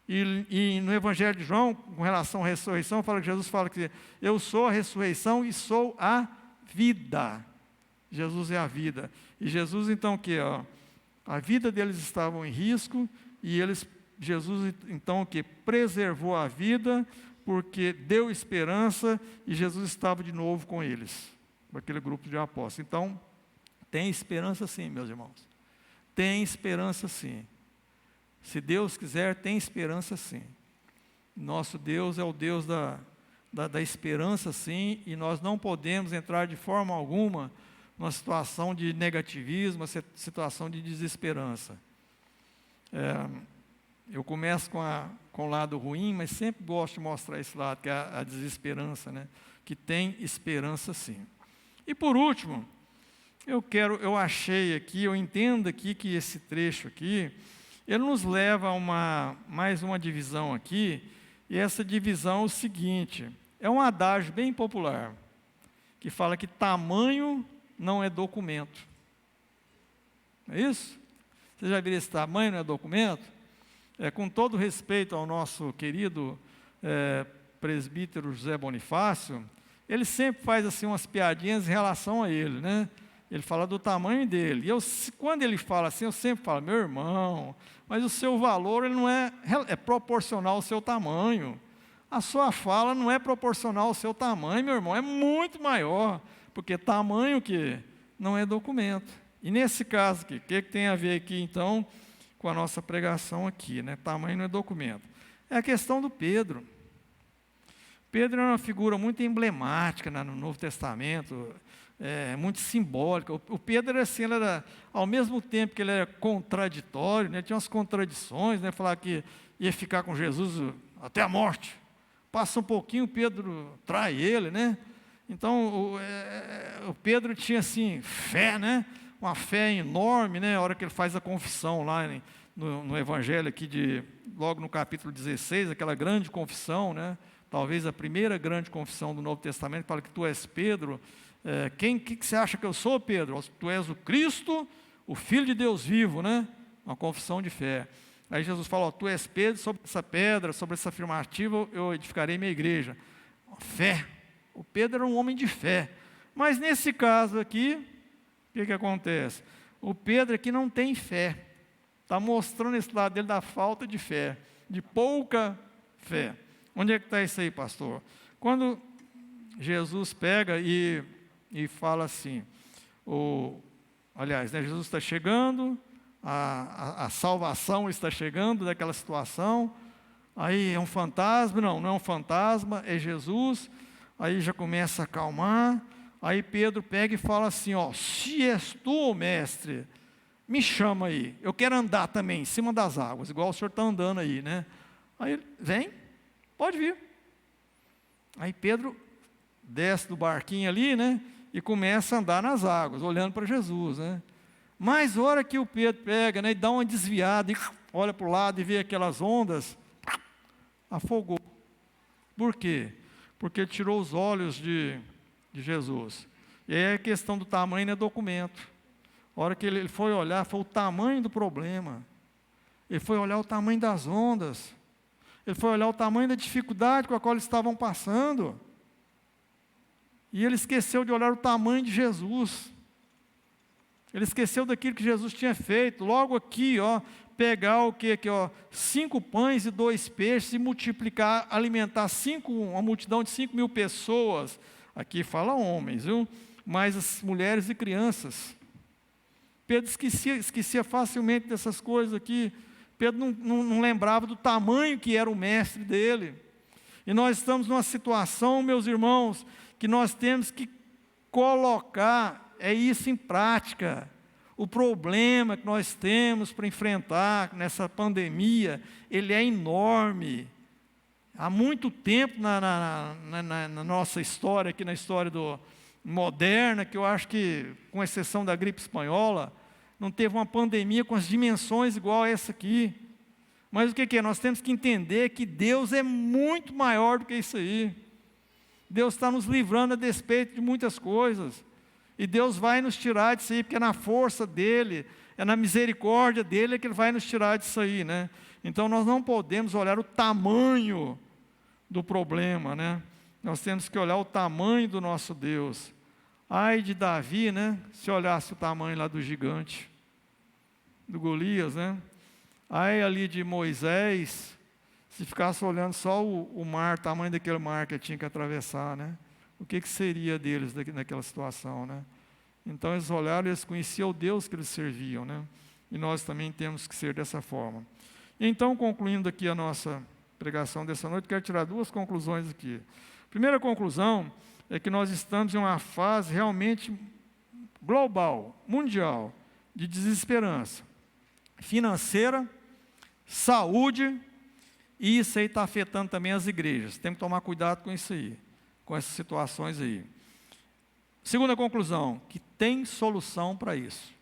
E no Evangelho de João, com relação à ressurreição, Jesus fala que eu sou a ressurreição e sou a vida. Jesus é a vida. E Jesus, então, a vida deles estava em risco, e Jesus, então, preservou a vida, porque deu esperança, e Jesus estava de novo com eles, com aquele grupo de apóstolos. Então, tem esperança sim, meus irmãos. Tem esperança sim. Se Deus quiser, tem esperança sim. Nosso Deus é o Deus da esperança sim, e nós não podemos entrar de forma alguma numa situação de negativismo, uma situação de desesperança. Eu começo com o lado ruim, mas sempre gosto de mostrar esse lado, que é a desesperança, né? Que tem esperança sim. E por último, eu achei aqui, eu entendo aqui que esse trecho aqui, ele nos leva a mais uma divisão aqui, e essa divisão é o seguinte, é um adágio bem popular, que fala que tamanho não é documento. É isso? Você já viu esse tamanho não é documento? Com todo respeito ao nosso querido presbítero José Bonifácio, ele sempre faz assim umas piadinhas em relação a ele, né? Ele fala do tamanho dele. E quando ele fala assim, eu sempre falo, meu irmão, mas o seu valor ele não é proporcional ao seu tamanho. A sua fala não é proporcional ao seu tamanho, meu irmão, é muito maior, porque tamanho que não é documento. E nesse caso aqui, o que tem a ver aqui então com a nossa pregação aqui, né? Tamanho não é documento. É a questão do Pedro. Pedro é uma figura muito emblemática no Novo Testamento, muito simbólica. O Pedro era, ao mesmo tempo que ele era contraditório, né, tinha umas contradições, né, falar que ia ficar com Jesus até a morte. Passa um pouquinho, Pedro trai ele, né? Então, o Pedro tinha assim, fé, né? Uma fé enorme, né? A hora que ele faz a confissão lá no Evangelho aqui, logo no capítulo 16, aquela grande confissão, né? Talvez a primeira grande confissão do Novo Testamento, fala que tu és Pedro. Que você acha que eu sou, Pedro? Tu és o Cristo, o Filho de Deus vivo, né? Uma confissão de fé. Aí Jesus fala, tu és Pedro, sobre essa pedra, sobre essa afirmativa, eu edificarei minha igreja. Fé. O Pedro era um homem de fé. Mas nesse caso aqui, o que acontece? O Pedro aqui não tem fé. Está mostrando esse lado dele da falta de fé, de pouca fé. Onde é que está isso aí, pastor? Quando Jesus pega e fala assim, aliás, né, Jesus está chegando, a salvação está chegando daquela situação, aí é um fantasma, não é um fantasma, é Jesus, aí já começa a acalmar, aí Pedro pega e fala assim, se és tu, mestre, me chama aí, eu quero andar também em cima das águas, igual o senhor está andando aí, né? Aí vem, pode vir. Aí Pedro desce do barquinho ali, né? E começa a andar nas águas, olhando para Jesus, né? Mas a hora que o Pedro pega, né, e dá uma desviada, e olha para o lado e vê aquelas ondas, afogou. Por quê? Porque ele tirou os olhos de Jesus. E aí a questão do tamanho é documento. A hora que ele foi olhar, foi o tamanho do problema. Ele foi olhar o tamanho das ondas. Ele foi olhar o tamanho da dificuldade com a qual eles estavam passando. E ele esqueceu de olhar o tamanho de Jesus. Ele esqueceu daquilo que Jesus tinha feito. Logo aqui, pegar o que aqui, 5 pães e 2 peixes e multiplicar, alimentar uma multidão de 5.000 pessoas. Aqui fala homens, viu? Mas as mulheres e crianças. Pedro esquecia facilmente dessas coisas aqui. Pedro não lembrava do tamanho que era o mestre dele. E nós estamos numa situação, meus irmãos, que nós temos que colocar isso em prática. O problema que nós temos para enfrentar nessa pandemia, ele é enorme. Há muito tempo na nossa história, aqui na história moderna, que eu acho que, com exceção da gripe espanhola, não teve uma pandemia com as dimensões igual a essa aqui. Mas o que é? Nós temos que entender que Deus é muito maior do que isso aí. Deus está nos livrando a despeito de muitas coisas. E Deus vai nos tirar disso aí, porque é na força dEle, é na misericórdia dEle que Ele vai nos tirar disso aí, né? Então nós não podemos olhar o tamanho do problema, né? Nós temos que olhar o tamanho do nosso Deus. Ai de Davi, né? Se olhasse o tamanho lá do gigante, do Golias, né? Ai ali de Moisés, se ficasse olhando só o mar, o tamanho daquele mar que tinha que atravessar, né? O que seria deles naquela situação, né? Então eles olharam e eles conheciam o Deus que eles serviam, né? E nós também temos que ser dessa forma. Então, concluindo aqui a nossa pregação dessa noite, quero tirar 2 conclusões aqui. Primeira conclusão é que nós estamos em uma fase realmente global, mundial, de desesperança financeira, saúde, e isso aí está afetando também as igrejas. Temos que tomar cuidado com isso aí, com essas situações aí. Segunda conclusão, que tem solução para isso.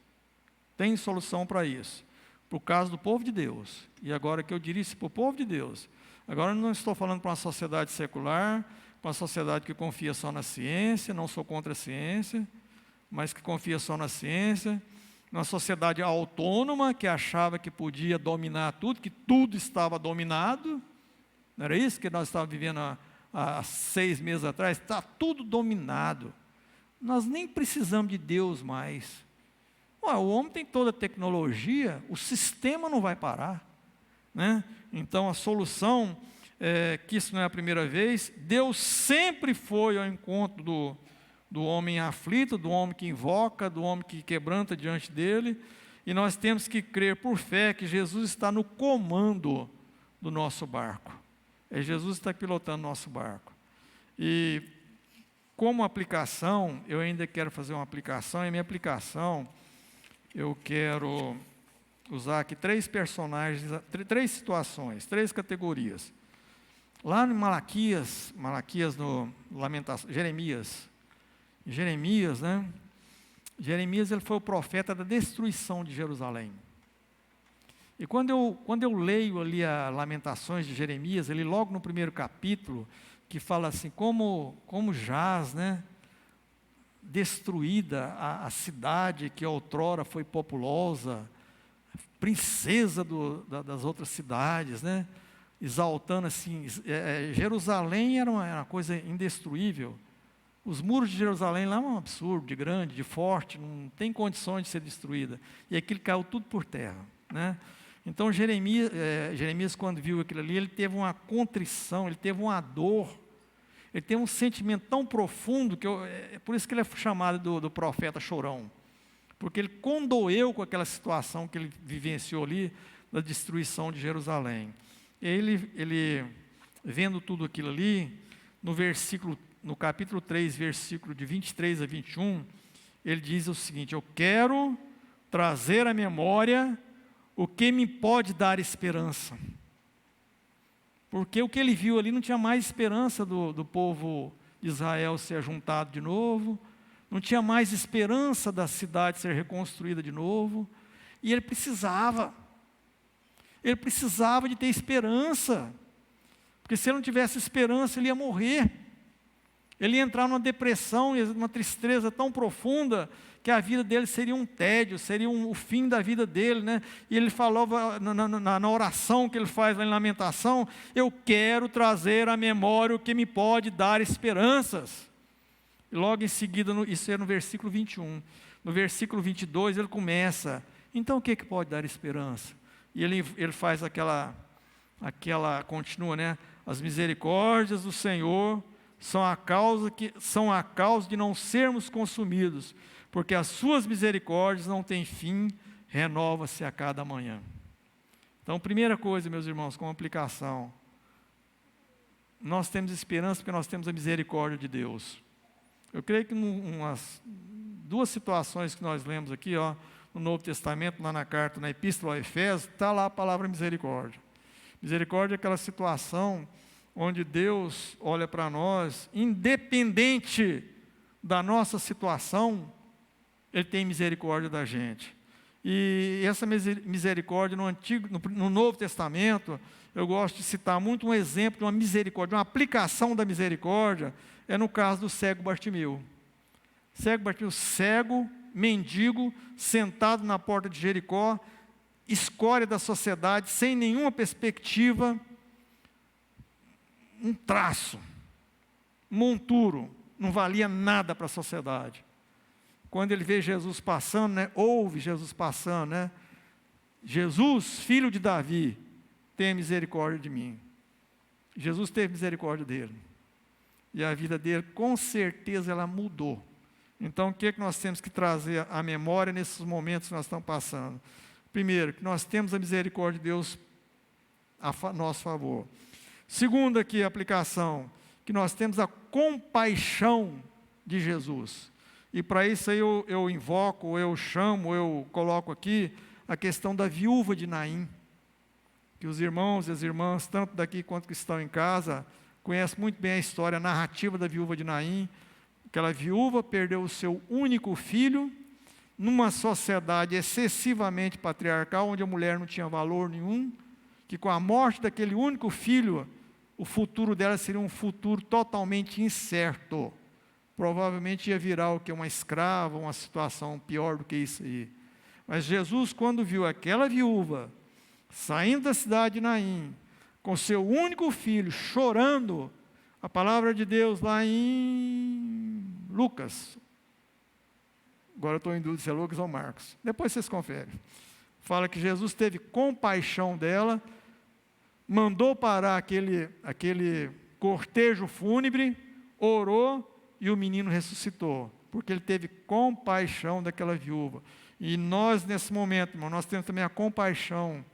Tem solução para isso. Por causa do povo de Deus. E agora que eu diria isso para o povo de Deus. Agora eu não estou falando para uma sociedade secular, para uma sociedade que confia só na ciência, não sou contra a ciência, mas que confia só na ciência. Uma sociedade autônoma que achava que podia dominar tudo, que tudo estava dominado. Não era isso que nós estávamos vivendo há 6 meses atrás? Está tudo dominado. Nós nem precisamos de Deus mais. Ué, o homem tem toda a tecnologia, o sistema não vai parar, né? Então a solução, que isso não é a primeira vez, Deus sempre foi ao encontro do homem aflito, do homem que invoca, do homem que quebranta diante dele, e nós temos que crer por fé que Jesus está no comando do nosso barco. Jesus está pilotando nosso barco. E como aplicação, eu ainda quero fazer uma aplicação, e a minha aplicação, eu quero usar aqui 3 personagens, 3 situações, 3 categorias. Lá no Malaquias no Jeremias, né? Jeremias, ele foi o profeta da destruição de Jerusalém. E quando eu leio ali as Lamentações de Jeremias, ele logo no primeiro capítulo, que fala assim, como jaz, né? Destruída a cidade que outrora foi populosa, princesa das outras cidades, né? Exaltando assim, Jerusalém era uma coisa indestruível. Os muros de Jerusalém lá é um absurdo, de grande, de forte, não tem condições de ser destruída. E aquilo caiu tudo por terra, né? Então Jeremias, quando viu aquilo ali, ele teve uma contrição, ele teve uma dor, ele teve um sentimento tão profundo, é por isso que ele é chamado do profeta chorão, porque ele condoeu com aquela situação que ele vivenciou ali, da destruição de Jerusalém. E ele vendo tudo aquilo ali, no capítulo 3, versículo de 23 a 21, ele diz o seguinte: eu quero trazer à memória o que me pode dar esperança. Porque o que ele viu ali não tinha mais esperança do povo de Israel ser juntado de novo, não tinha mais esperança da cidade ser reconstruída de novo, e ele precisava de ter esperança, porque se ele não tivesse esperança, ele ia morrer, ele ia entrar numa depressão, numa tristeza tão profunda, que a vida dele seria um tédio, seria o fim da vida dele, né? E ele falava na oração que ele faz lá em Lamentação, eu quero trazer à memória o que me pode dar esperanças. E logo em seguida, isso é no versículo 21, no versículo 22, ele começa, então o que pode dar esperança? E ele faz aquela continua, né? As misericórdias do Senhor são a causa de não sermos consumidos, porque as suas misericórdias não têm fim, renova-se a cada manhã. Então, primeira coisa, meus irmãos, como aplicação, nós temos esperança porque nós temos a misericórdia de Deus. Eu creio que umas duas situações que nós lemos aqui, no Novo Testamento, lá na carta, na Epístola a Efésios, está lá a palavra misericórdia. Misericórdia é aquela situação onde Deus olha para nós, independente da nossa situação, Ele tem misericórdia da gente. E essa misericórdia no Novo Testamento, eu gosto de citar muito um exemplo de uma misericórdia, uma aplicação da misericórdia, é no caso do cego Bartimeu. Cego, mendigo, sentado na porta de Jericó, escória da sociedade, sem nenhuma perspectiva, um traço, monturo, não valia nada para a sociedade. Quando ele vê Jesus passando, ouve Jesus passando, Jesus, filho de Davi, tenha misericórdia de mim. Jesus teve misericórdia dele. E a vida dele, com certeza, ela mudou. Então, o que nós temos que trazer à memória nesses momentos que nós estamos passando? Primeiro, que nós temos a misericórdia de Deus a nosso favor. Segundo aqui, a aplicação, que nós temos a compaixão de Jesus. E para isso aí eu invoco, eu chamo, eu coloco aqui a questão da viúva de Naim, que os irmãos e as irmãs, tanto daqui quanto que estão em casa, conhecem muito bem a história, a narrativa da viúva de Naim. Aquela viúva perdeu o seu único filho, numa sociedade excessivamente patriarcal, onde a mulher não tinha valor nenhum, que com a morte daquele único filho, o futuro dela seria um futuro totalmente incerto. Provavelmente ia virar uma escrava, uma situação pior do que isso aí. Mas Jesus, quando viu aquela viúva, saindo da cidade de Naim, com seu único filho, chorando, a palavra de Deus lá em Lucas, agora eu estou em dúvida se é Lucas ou Marcos, depois vocês conferem, fala que Jesus teve compaixão dela, mandou parar aquele cortejo fúnebre, orou, e o menino ressuscitou, porque ele teve compaixão daquela viúva. E nós, nesse momento, irmão, nós temos também a compaixão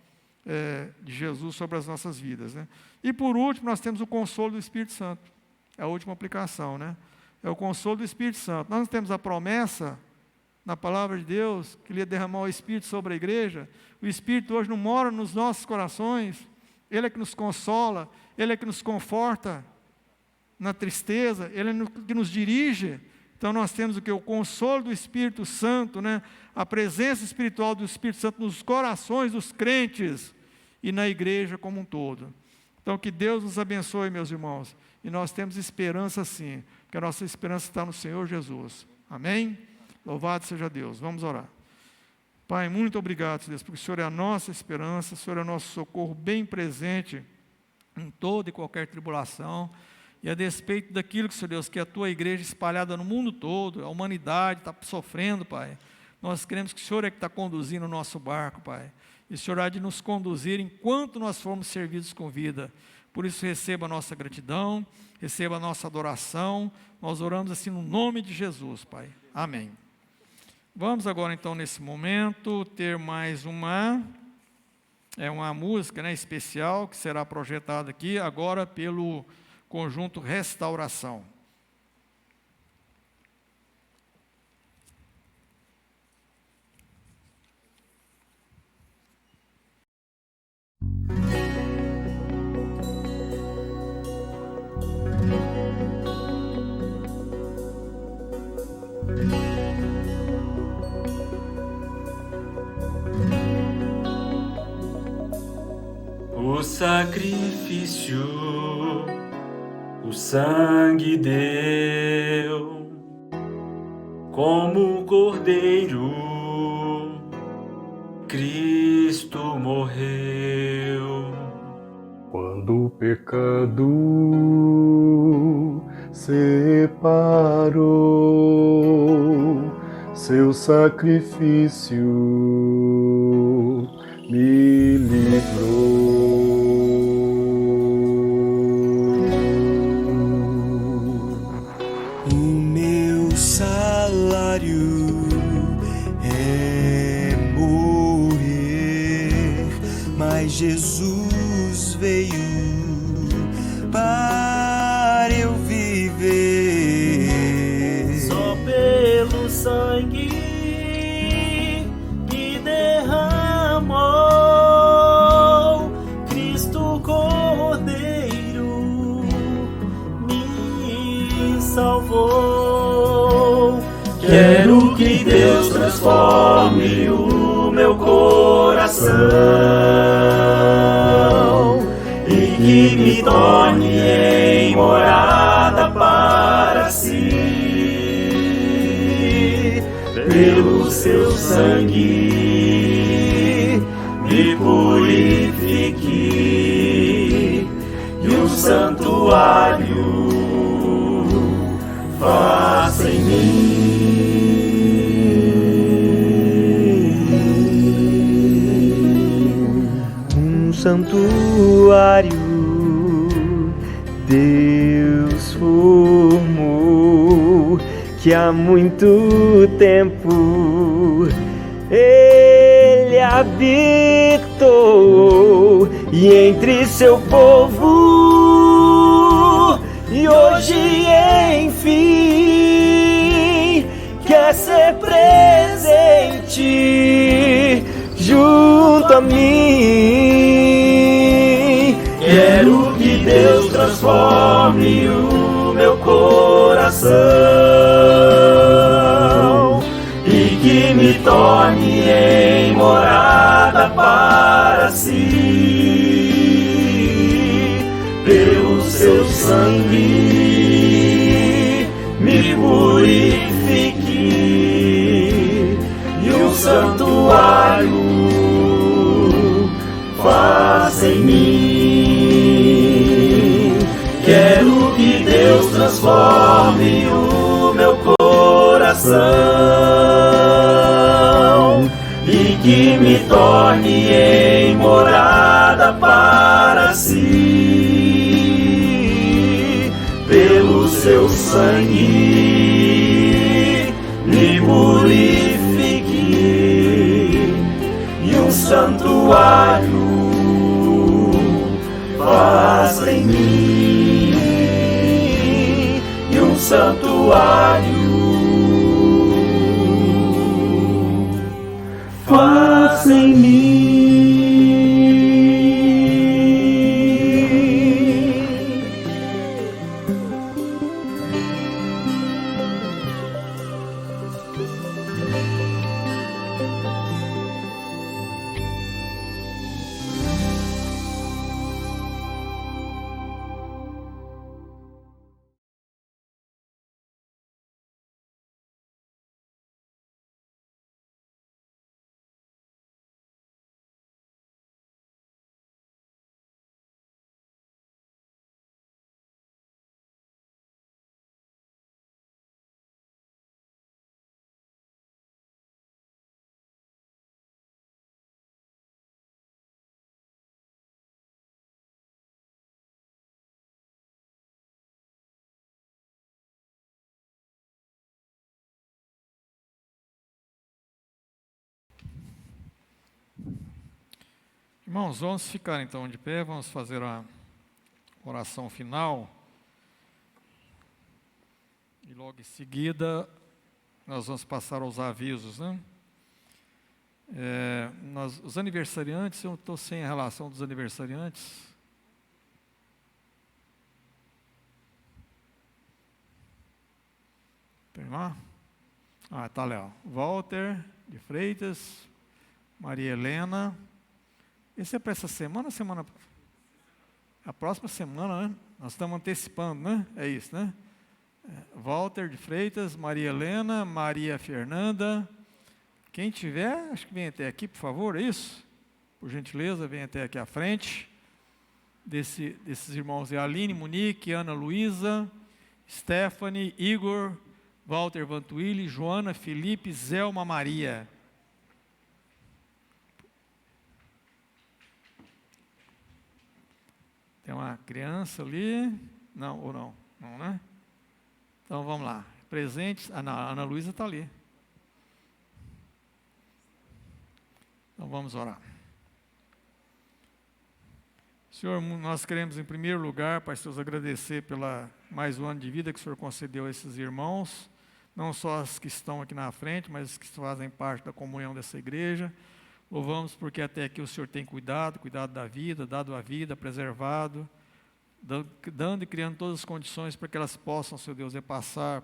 de Jesus sobre as nossas vidas. E por último, nós temos o consolo do Espírito Santo. É a última aplicação, é o consolo do Espírito Santo. Nós temos a promessa, na palavra de Deus, que Ele ia derramar o Espírito sobre a igreja. O Espírito hoje não mora nos nossos corações, Ele é que nos consola, Ele é que nos conforta na tristeza, Ele é que nos dirige. Então nós temos o que? O consolo do Espírito Santo, a presença espiritual do Espírito Santo nos corações dos crentes e na igreja como um todo. Então que Deus nos abençoe, meus irmãos, e nós temos esperança sim, porque a nossa esperança está no Senhor Jesus. Amém? Louvado seja Deus. Vamos orar. Pai, muito obrigado, Deus, porque o Senhor é a nossa esperança, o Senhor é o nosso socorro bem presente em toda e qualquer tribulação. E a despeito daquilo, Senhor Deus, que a Tua igreja espalhada no mundo todo, a humanidade está sofrendo, Pai, nós queremos que o Senhor é que está conduzindo o nosso barco, Pai, e o Senhor há de nos conduzir enquanto nós formos servidos com vida. Por isso receba a nossa gratidão, receba a nossa adoração, nós oramos assim no nome de Jesus, Pai. Amém. Vamos agora então nesse momento ter mais uma música especial que será projetada aqui agora pelo conjunto Restauração. O sacrifício, o sangue deu, como o cordeiro, Cristo morreu. Quando o pecado separou, seu sacrifício me livrou. O meu salário é morrer, mas Jesus veio para eu viver. Só pelo sangue que derramou, Cristo Cordeiro me salvou. Quero que Deus transforme o meu coração e que me torne em morada para si. Pelo seu sangue me purifique e o santuário faça em mim. Um santuário Deus formou, que há muito tempo Ele habitou e entre seu povo, e hoje enfim quer ser presente junto a mim. Quero que Deus transforme o meu coração e que me torne em morada para si. Pelo seu sangue me purifique e o santuário faça em mim. Quero que Deus transforme o meu coração e que me torne em morada para si. Pelo seu sangue me purifique e um santuário faça em mim, e um santuário faça em mim. Irmãos, vamos ficar então de pé, vamos fazer a oração final. E logo em seguida, nós vamos passar aos avisos, né? Os aniversariantes, eu estou sem a relação dos aniversariantes. Tem lá? Tá ali, ó. Walter de Freitas, Maria Helena. Esse é para essa semana, a próxima semana, né? Nós estamos antecipando, né? É isso, né? Walter de Freitas, Maria Helena, Maria Fernanda. Quem tiver, acho que vem até aqui, por favor, é isso? Por gentileza, vem até aqui à frente. Desses irmãos, é Aline, Monique, Ana Luísa, Stephanie, Igor, Walter Vantuíli, Joana Felipe, Zelma Maria. Tem uma criança ali? Não, ou não? Não, né? Então vamos lá. Presentes. A Ana Luísa está ali. Então vamos orar. Senhor, nós queremos em primeiro lugar, Pai, Deus, agradecer pela mais um ano de vida que o Senhor concedeu a esses irmãos, não só os que estão aqui na frente, mas os que fazem parte da comunhão dessa igreja. Louvamos porque até aqui o Senhor tem cuidado da vida, dado a vida, preservado, dando e criando todas as condições para que elas possam, Senhor Deus, repassar,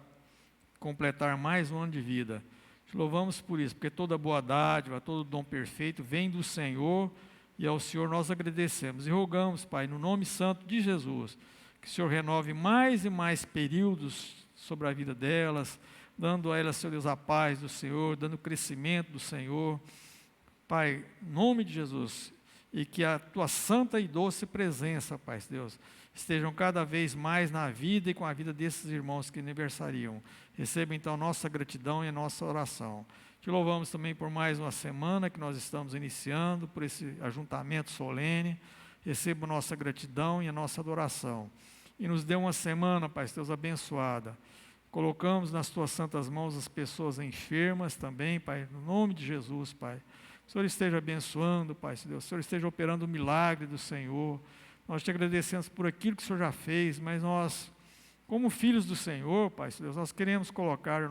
completar mais um ano de vida. Te louvamos por isso, porque toda boa dádiva, todo dom perfeito vem do Senhor, e ao Senhor nós agradecemos. E rogamos, Pai, no nome santo de Jesus, que o Senhor renove mais e mais períodos sobre a vida delas, dando a elas, Senhor Deus, a paz do Senhor, dando o crescimento do Senhor. Pai, em nome de Jesus, e que a Tua santa e doce presença, Pai Deus, estejam cada vez mais na vida e com a vida desses irmãos que aniversariam. Receba então nossa gratidão e a nossa oração. Te louvamos também por mais uma semana que nós estamos iniciando, por esse ajuntamento solene. Receba nossa gratidão e a nossa adoração. E nos dê uma semana, Pai Deus, abençoada. Colocamos nas Tuas santas mãos as pessoas enfermas também, Pai, no nome de Jesus, Pai. O Senhor esteja abençoando, Pai Deus. O Senhor esteja operando o milagre do Senhor. Nós te agradecemos por aquilo que o Senhor já fez, mas nós, como filhos do Senhor, Pai Deus, nós queremos colocar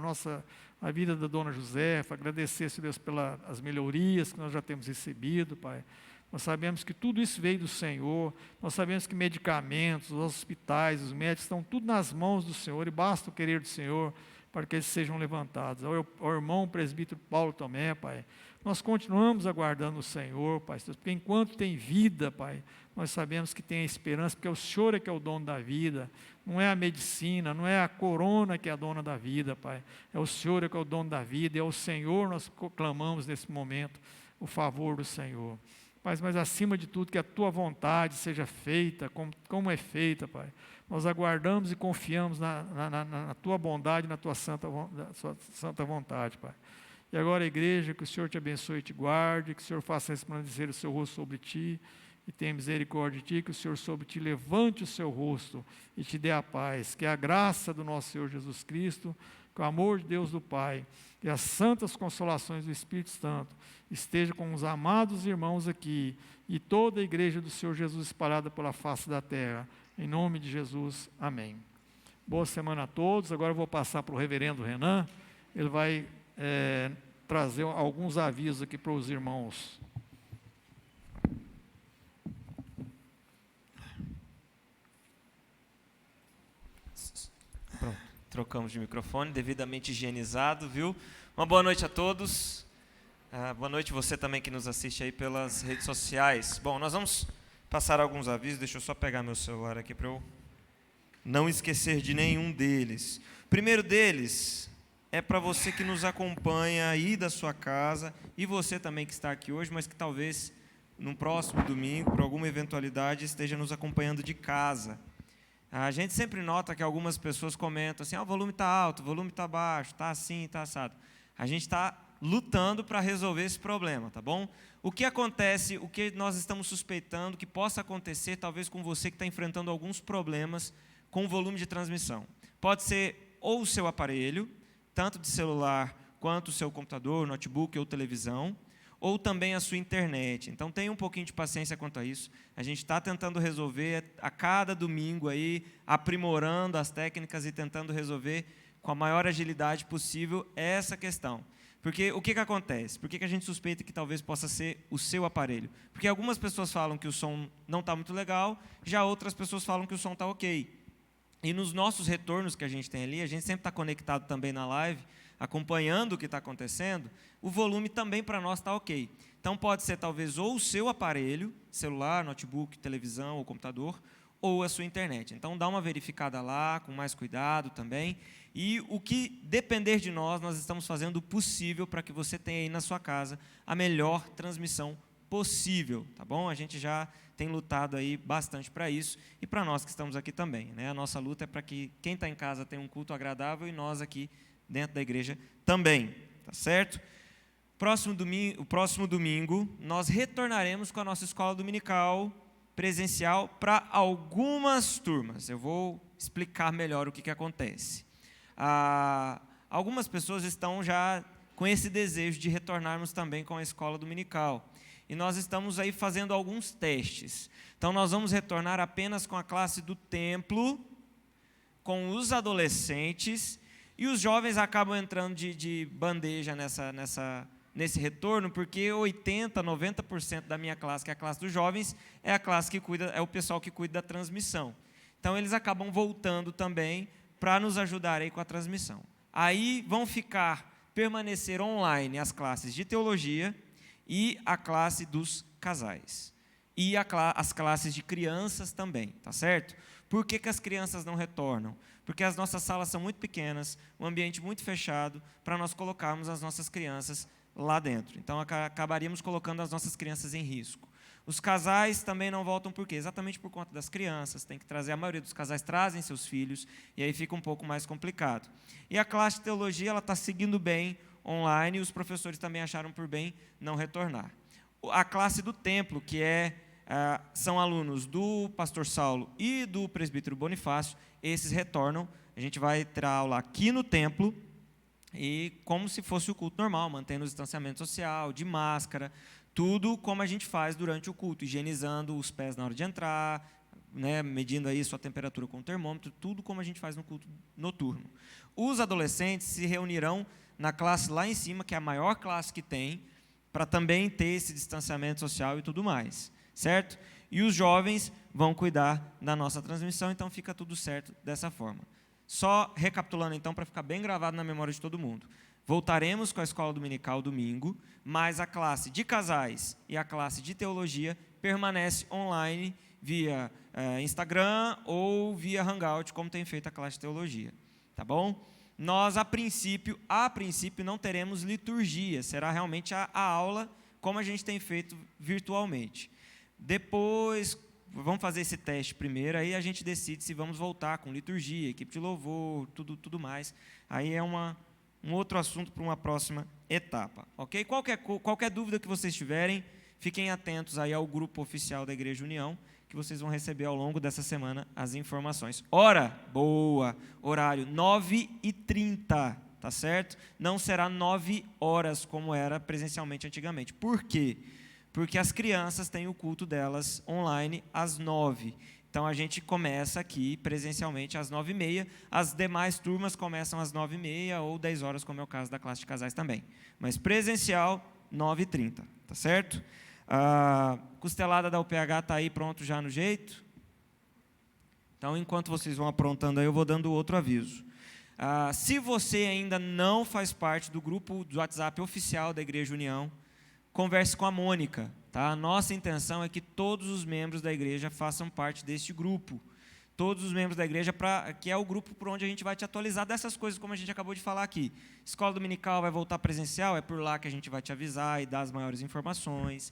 a vida da dona Josefa, agradecer, Senhor Deus, pelas melhorias que nós já temos recebido, Pai. Nós sabemos que tudo isso veio do Senhor, nós sabemos que medicamentos, os hospitais, os médicos estão tudo nas mãos do Senhor, e basta o querer do Senhor para que eles sejam levantados. Ao irmão presbítero Paulo Tomé, Pai, nós continuamos aguardando o Senhor, Pai, porque enquanto tem vida, Pai, nós sabemos que tem a esperança, porque o Senhor é que é o dono da vida, não é a medicina, não é a corona que é a dona da vida, Pai, é o Senhor que é o dono da vida, e é o Senhor nós clamamos nesse momento, o favor do Senhor. Pai, mas acima de tudo, que a Tua vontade seja feita, como é feita, Pai. Nós aguardamos e confiamos na Tua bondade, na Tua santa vontade, Pai. E agora, igreja, que o Senhor te abençoe e te guarde, que o Senhor faça resplandecer o seu rosto sobre ti, e tenha misericórdia de ti, que o Senhor sobre ti levante o seu rosto e te dê a paz, que a graça do nosso Senhor Jesus Cristo, que o amor de Deus do Pai, e as santas consolações do Espírito Santo, esteja com os amados irmãos aqui, e toda a igreja do Senhor Jesus espalhada pela face da terra, em nome de Jesus, amém. Boa semana a todos. Agora eu vou passar para o reverendo Renan, ele vai trazer alguns avisos aqui para os irmãos. Pronto, trocamos de microfone, devidamente higienizado, viu? Uma boa noite a todos. Boa noite você também que nos assiste aí pelas redes sociais. Bom, nós vamos passar alguns avisos, deixa eu só pegar meu celular aqui para eu não esquecer de nenhum deles. O primeiro deles é para você que nos acompanha aí da sua casa, e você também que está aqui hoje, mas que talvez no próximo domingo, por alguma eventualidade, esteja nos acompanhando de casa. A gente sempre nota que algumas pessoas comentam assim, o volume está alto, o volume está baixo, está assim, está assado. A gente está lutando para resolver esse problema, tá bom? O que acontece, o que nós estamos suspeitando que possa acontecer, talvez com você que está enfrentando alguns problemas com o volume de transmissão. Pode ser ou o seu aparelho, tanto de celular quanto o seu computador, notebook ou televisão, ou também a sua internet. Então, tenha um pouquinho de paciência quanto a isso. A gente está tentando resolver a cada domingo, aí, aprimorando as técnicas e tentando resolver com a maior agilidade possível essa questão. Porque o que acontece? Por que a gente suspeita que talvez possa ser o seu aparelho? Porque algumas pessoas falam que o som não está muito legal, já outras pessoas falam que o som está ok. E nos nossos retornos que a gente tem ali, a gente sempre está conectado também na live, acompanhando o que está acontecendo, o volume também para nós está ok. Então pode ser talvez ou o seu aparelho, celular, notebook, televisão ou computador, ou a sua internet. Então dá uma verificada lá, com mais cuidado também. E o que depender de nós, nós estamos fazendo o possível para que você tenha aí na sua casa a melhor transmissão possível, tá bom? A gente já tem lutado aí bastante para isso, e para nós que estamos aqui também, né? A nossa luta é para que quem está em casa tenha um culto agradável e nós aqui dentro da igreja também, tá certo? O próximo domingo, nós retornaremos com a nossa escola dominical presencial para algumas turmas. Eu vou explicar melhor o que acontece. Algumas pessoas estão já com esse desejo de retornarmos também com a escola dominical. E nós estamos aí fazendo alguns testes. Então, nós vamos retornar apenas com a classe do templo, com os adolescentes, e os jovens acabam entrando de bandeja nesse retorno, porque 80%, 90% da minha classe, que é a classe dos jovens, é a classe que cuida, é o pessoal que cuida da transmissão. Então, eles acabam voltando também para nos ajudar aí com a transmissão. Aí vão permanecer online as classes de teologia e a classe dos casais. E as classes de crianças também, tá certo? Por que as crianças não retornam? Porque as nossas salas são muito pequenas, um ambiente muito fechado, para nós colocarmos as nossas crianças lá dentro. Então, acabaríamos colocando as nossas crianças em risco. Os casais também não voltam por quê? Exatamente por conta das crianças, tem que trazer, a maioria dos casais trazem seus filhos, e aí fica um pouco mais complicado. E a classe de teologia, ela está seguindo bem online, e os professores também acharam por bem não retornar. A classe do templo, que são alunos do pastor Saulo e do presbítero Bonifácio, esses retornam, a gente vai ter aula aqui no templo, e como se fosse o culto normal, mantendo o distanciamento social, de máscara, tudo como a gente faz durante o culto, higienizando os pés na hora de entrar, né, medindo aí sua temperatura com o termômetro, tudo como a gente faz no culto noturno. Os adolescentes se reunirão na classe lá em cima, que é a maior classe que tem, para também ter esse distanciamento social e tudo mais, certo? E os jovens vão cuidar da nossa transmissão, então fica tudo certo dessa forma. Só recapitulando então, para ficar bem gravado na memória de todo mundo. Voltaremos com a escola dominical domingo, mas a classe de casais e a classe de teologia permanece online via Instagram ou via Hangout, como tem feito a classe de teologia. Tá bom? Nós, a princípio, não teremos liturgia, será realmente a aula como a gente tem feito virtualmente. Depois, vamos fazer esse teste primeiro, aí a gente decide se vamos voltar com liturgia, equipe de louvor, tudo mais. Aí é um outro assunto para uma próxima etapa, ok? Qualquer dúvida que vocês tiverem, fiquem atentos aí ao grupo oficial da Igreja União, que vocês vão receber ao longo dessa semana as informações. Hora boa, horário 9h30, tá certo? Não será 9 horas como era presencialmente antigamente. Por quê? Porque as crianças têm o culto delas online às 9h. Então, a gente começa aqui presencialmente às 9h30, as demais turmas começam às 9h30 ou 10 horas, como é o caso da classe de casais também. Mas presencial, 9h30, tá certo? A costelada da UPH está aí pronto já no jeito. Então, enquanto vocês vão aprontando aí, eu vou dando outro aviso. Se você ainda não faz parte do grupo do WhatsApp oficial da Igreja União, converse com a Mônica. Tá? A nossa intenção é que todos os membros da igreja façam parte deste grupo. Todos os membros da igreja, que é o grupo por onde a gente vai te atualizar dessas coisas, como a gente acabou de falar aqui. Escola dominical vai voltar presencial, é por lá que a gente vai te avisar e dar as maiores informações.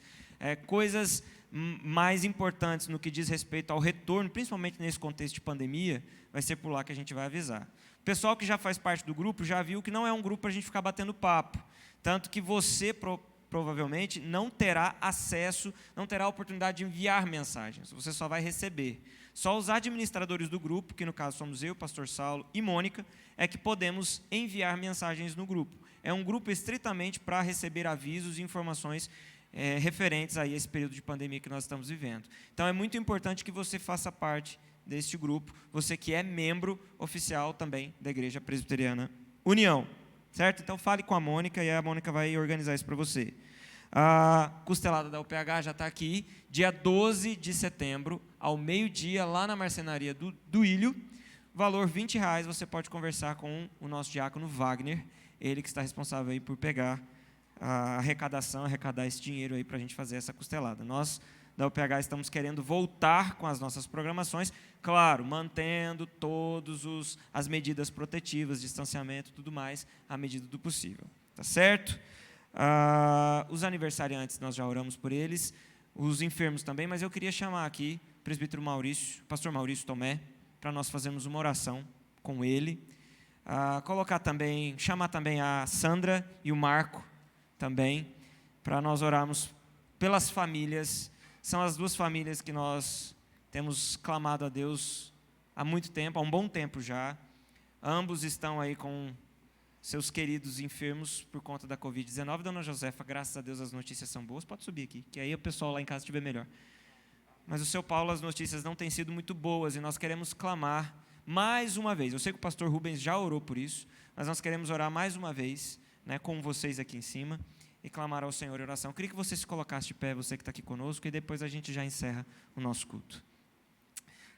Coisas mais importantes no que diz respeito ao retorno, principalmente nesse contexto de pandemia, vai ser por lá que a gente vai avisar. O pessoal que já faz parte do grupo já viu que não é um grupo para a gente ficar batendo papo. Tanto que você provavelmente não terá acesso, não terá a oportunidade de enviar mensagens, você só vai receber. Só os administradores do grupo, que no caso somos eu, pastor Saulo e Mônica, é que podemos enviar mensagens no grupo. É um grupo estritamente para receber avisos e informações referentes a esse período de pandemia que nós estamos vivendo. Então é muito importante que você faça parte deste grupo, você que é membro oficial também da Igreja Presbiteriana União. Certo? Então, fale com a Mônica e a Mônica vai organizar isso para você. A costelada da UPH já está aqui, dia 12 de setembro, ao meio-dia, lá na marcenaria do Ilho. Valor R$20, você pode conversar com o nosso diácono Wagner, ele que está responsável aí por pegar a arrecadação, arrecadar esse dinheiro aí para a gente fazer essa costelada. Nós, da UPH, estamos querendo voltar com as nossas programações, claro, mantendo todas as medidas protetivas, distanciamento e tudo mais, à medida do possível. Tá certo? Os aniversariantes, nós já oramos por eles, os enfermos também, mas eu queria chamar aqui o pastor Maurício Tomé, para nós fazermos uma oração com ele. colocar também, chamar também a Sandra e o Marco também, para nós orarmos pelas famílias. São as duas famílias que nós temos clamado a Deus há muito tempo, há um bom tempo já. Ambos estão aí com seus queridos enfermos por conta da Covid-19. Dona Josefa, graças a Deus as notícias são boas. Pode subir aqui, que aí o pessoal lá em casa estiver melhor. Mas o seu Paulo, as notícias não têm sido muito boas e nós queremos clamar mais uma vez. Eu sei que o pastor Rubens já orou por isso, mas nós queremos orar mais uma vez, né, com vocês aqui em cima, e clamar ao Senhor em oração. Eu queria que você se colocasse de pé, você que está aqui conosco, e depois a gente já encerra o nosso culto.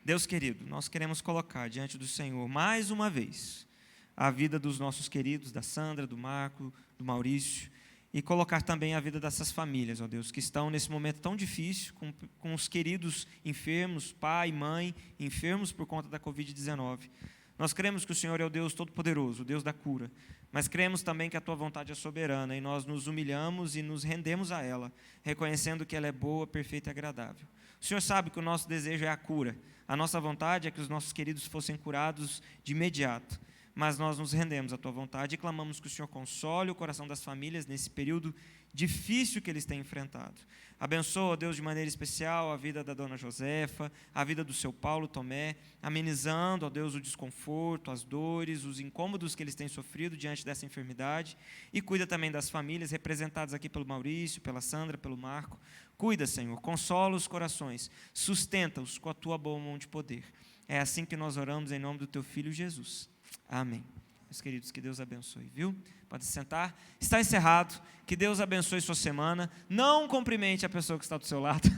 Deus querido, nós queremos colocar diante do Senhor mais uma vez a vida dos nossos queridos, da Sandra, do Marco, do Maurício, e colocar também a vida dessas famílias, ó Deus, que estão nesse momento tão difícil, com os queridos enfermos, pai, mãe, enfermos por conta da Covid-19. Nós cremos que o Senhor é o Deus Todo-Poderoso, o Deus da cura, mas cremos também que a Tua vontade é soberana, e nós nos humilhamos e nos rendemos a ela, reconhecendo que ela é boa, perfeita e agradável. O Senhor sabe que o nosso desejo é a cura, a nossa vontade é que os nossos queridos fossem curados de imediato, mas nós nos rendemos à Tua vontade e clamamos que o Senhor console o coração das famílias nesse período difícil que eles têm enfrentado. Abençoa, Deus, de maneira especial a vida da dona Josefa, a vida do seu Paulo Tomé, amenizando, ó Deus, o desconforto, as dores, os incômodos que eles têm sofrido diante dessa enfermidade, e cuida também das famílias representadas aqui pelo Maurício, pela Sandra, pelo Marco. Cuida, Senhor, consola os corações, sustenta-os com a Tua boa mão de poder. É assim que nós oramos em nome do Teu Filho Jesus. Amém. Meus queridos, que Deus abençoe, viu? Pode se sentar. Está encerrado. Que Deus abençoe sua semana. Não cumprimente a pessoa que está do seu lado.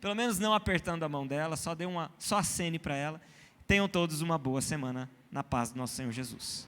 Pelo menos não apertando a mão dela. Só acene para ela. Tenham todos uma boa semana na paz do nosso Senhor Jesus.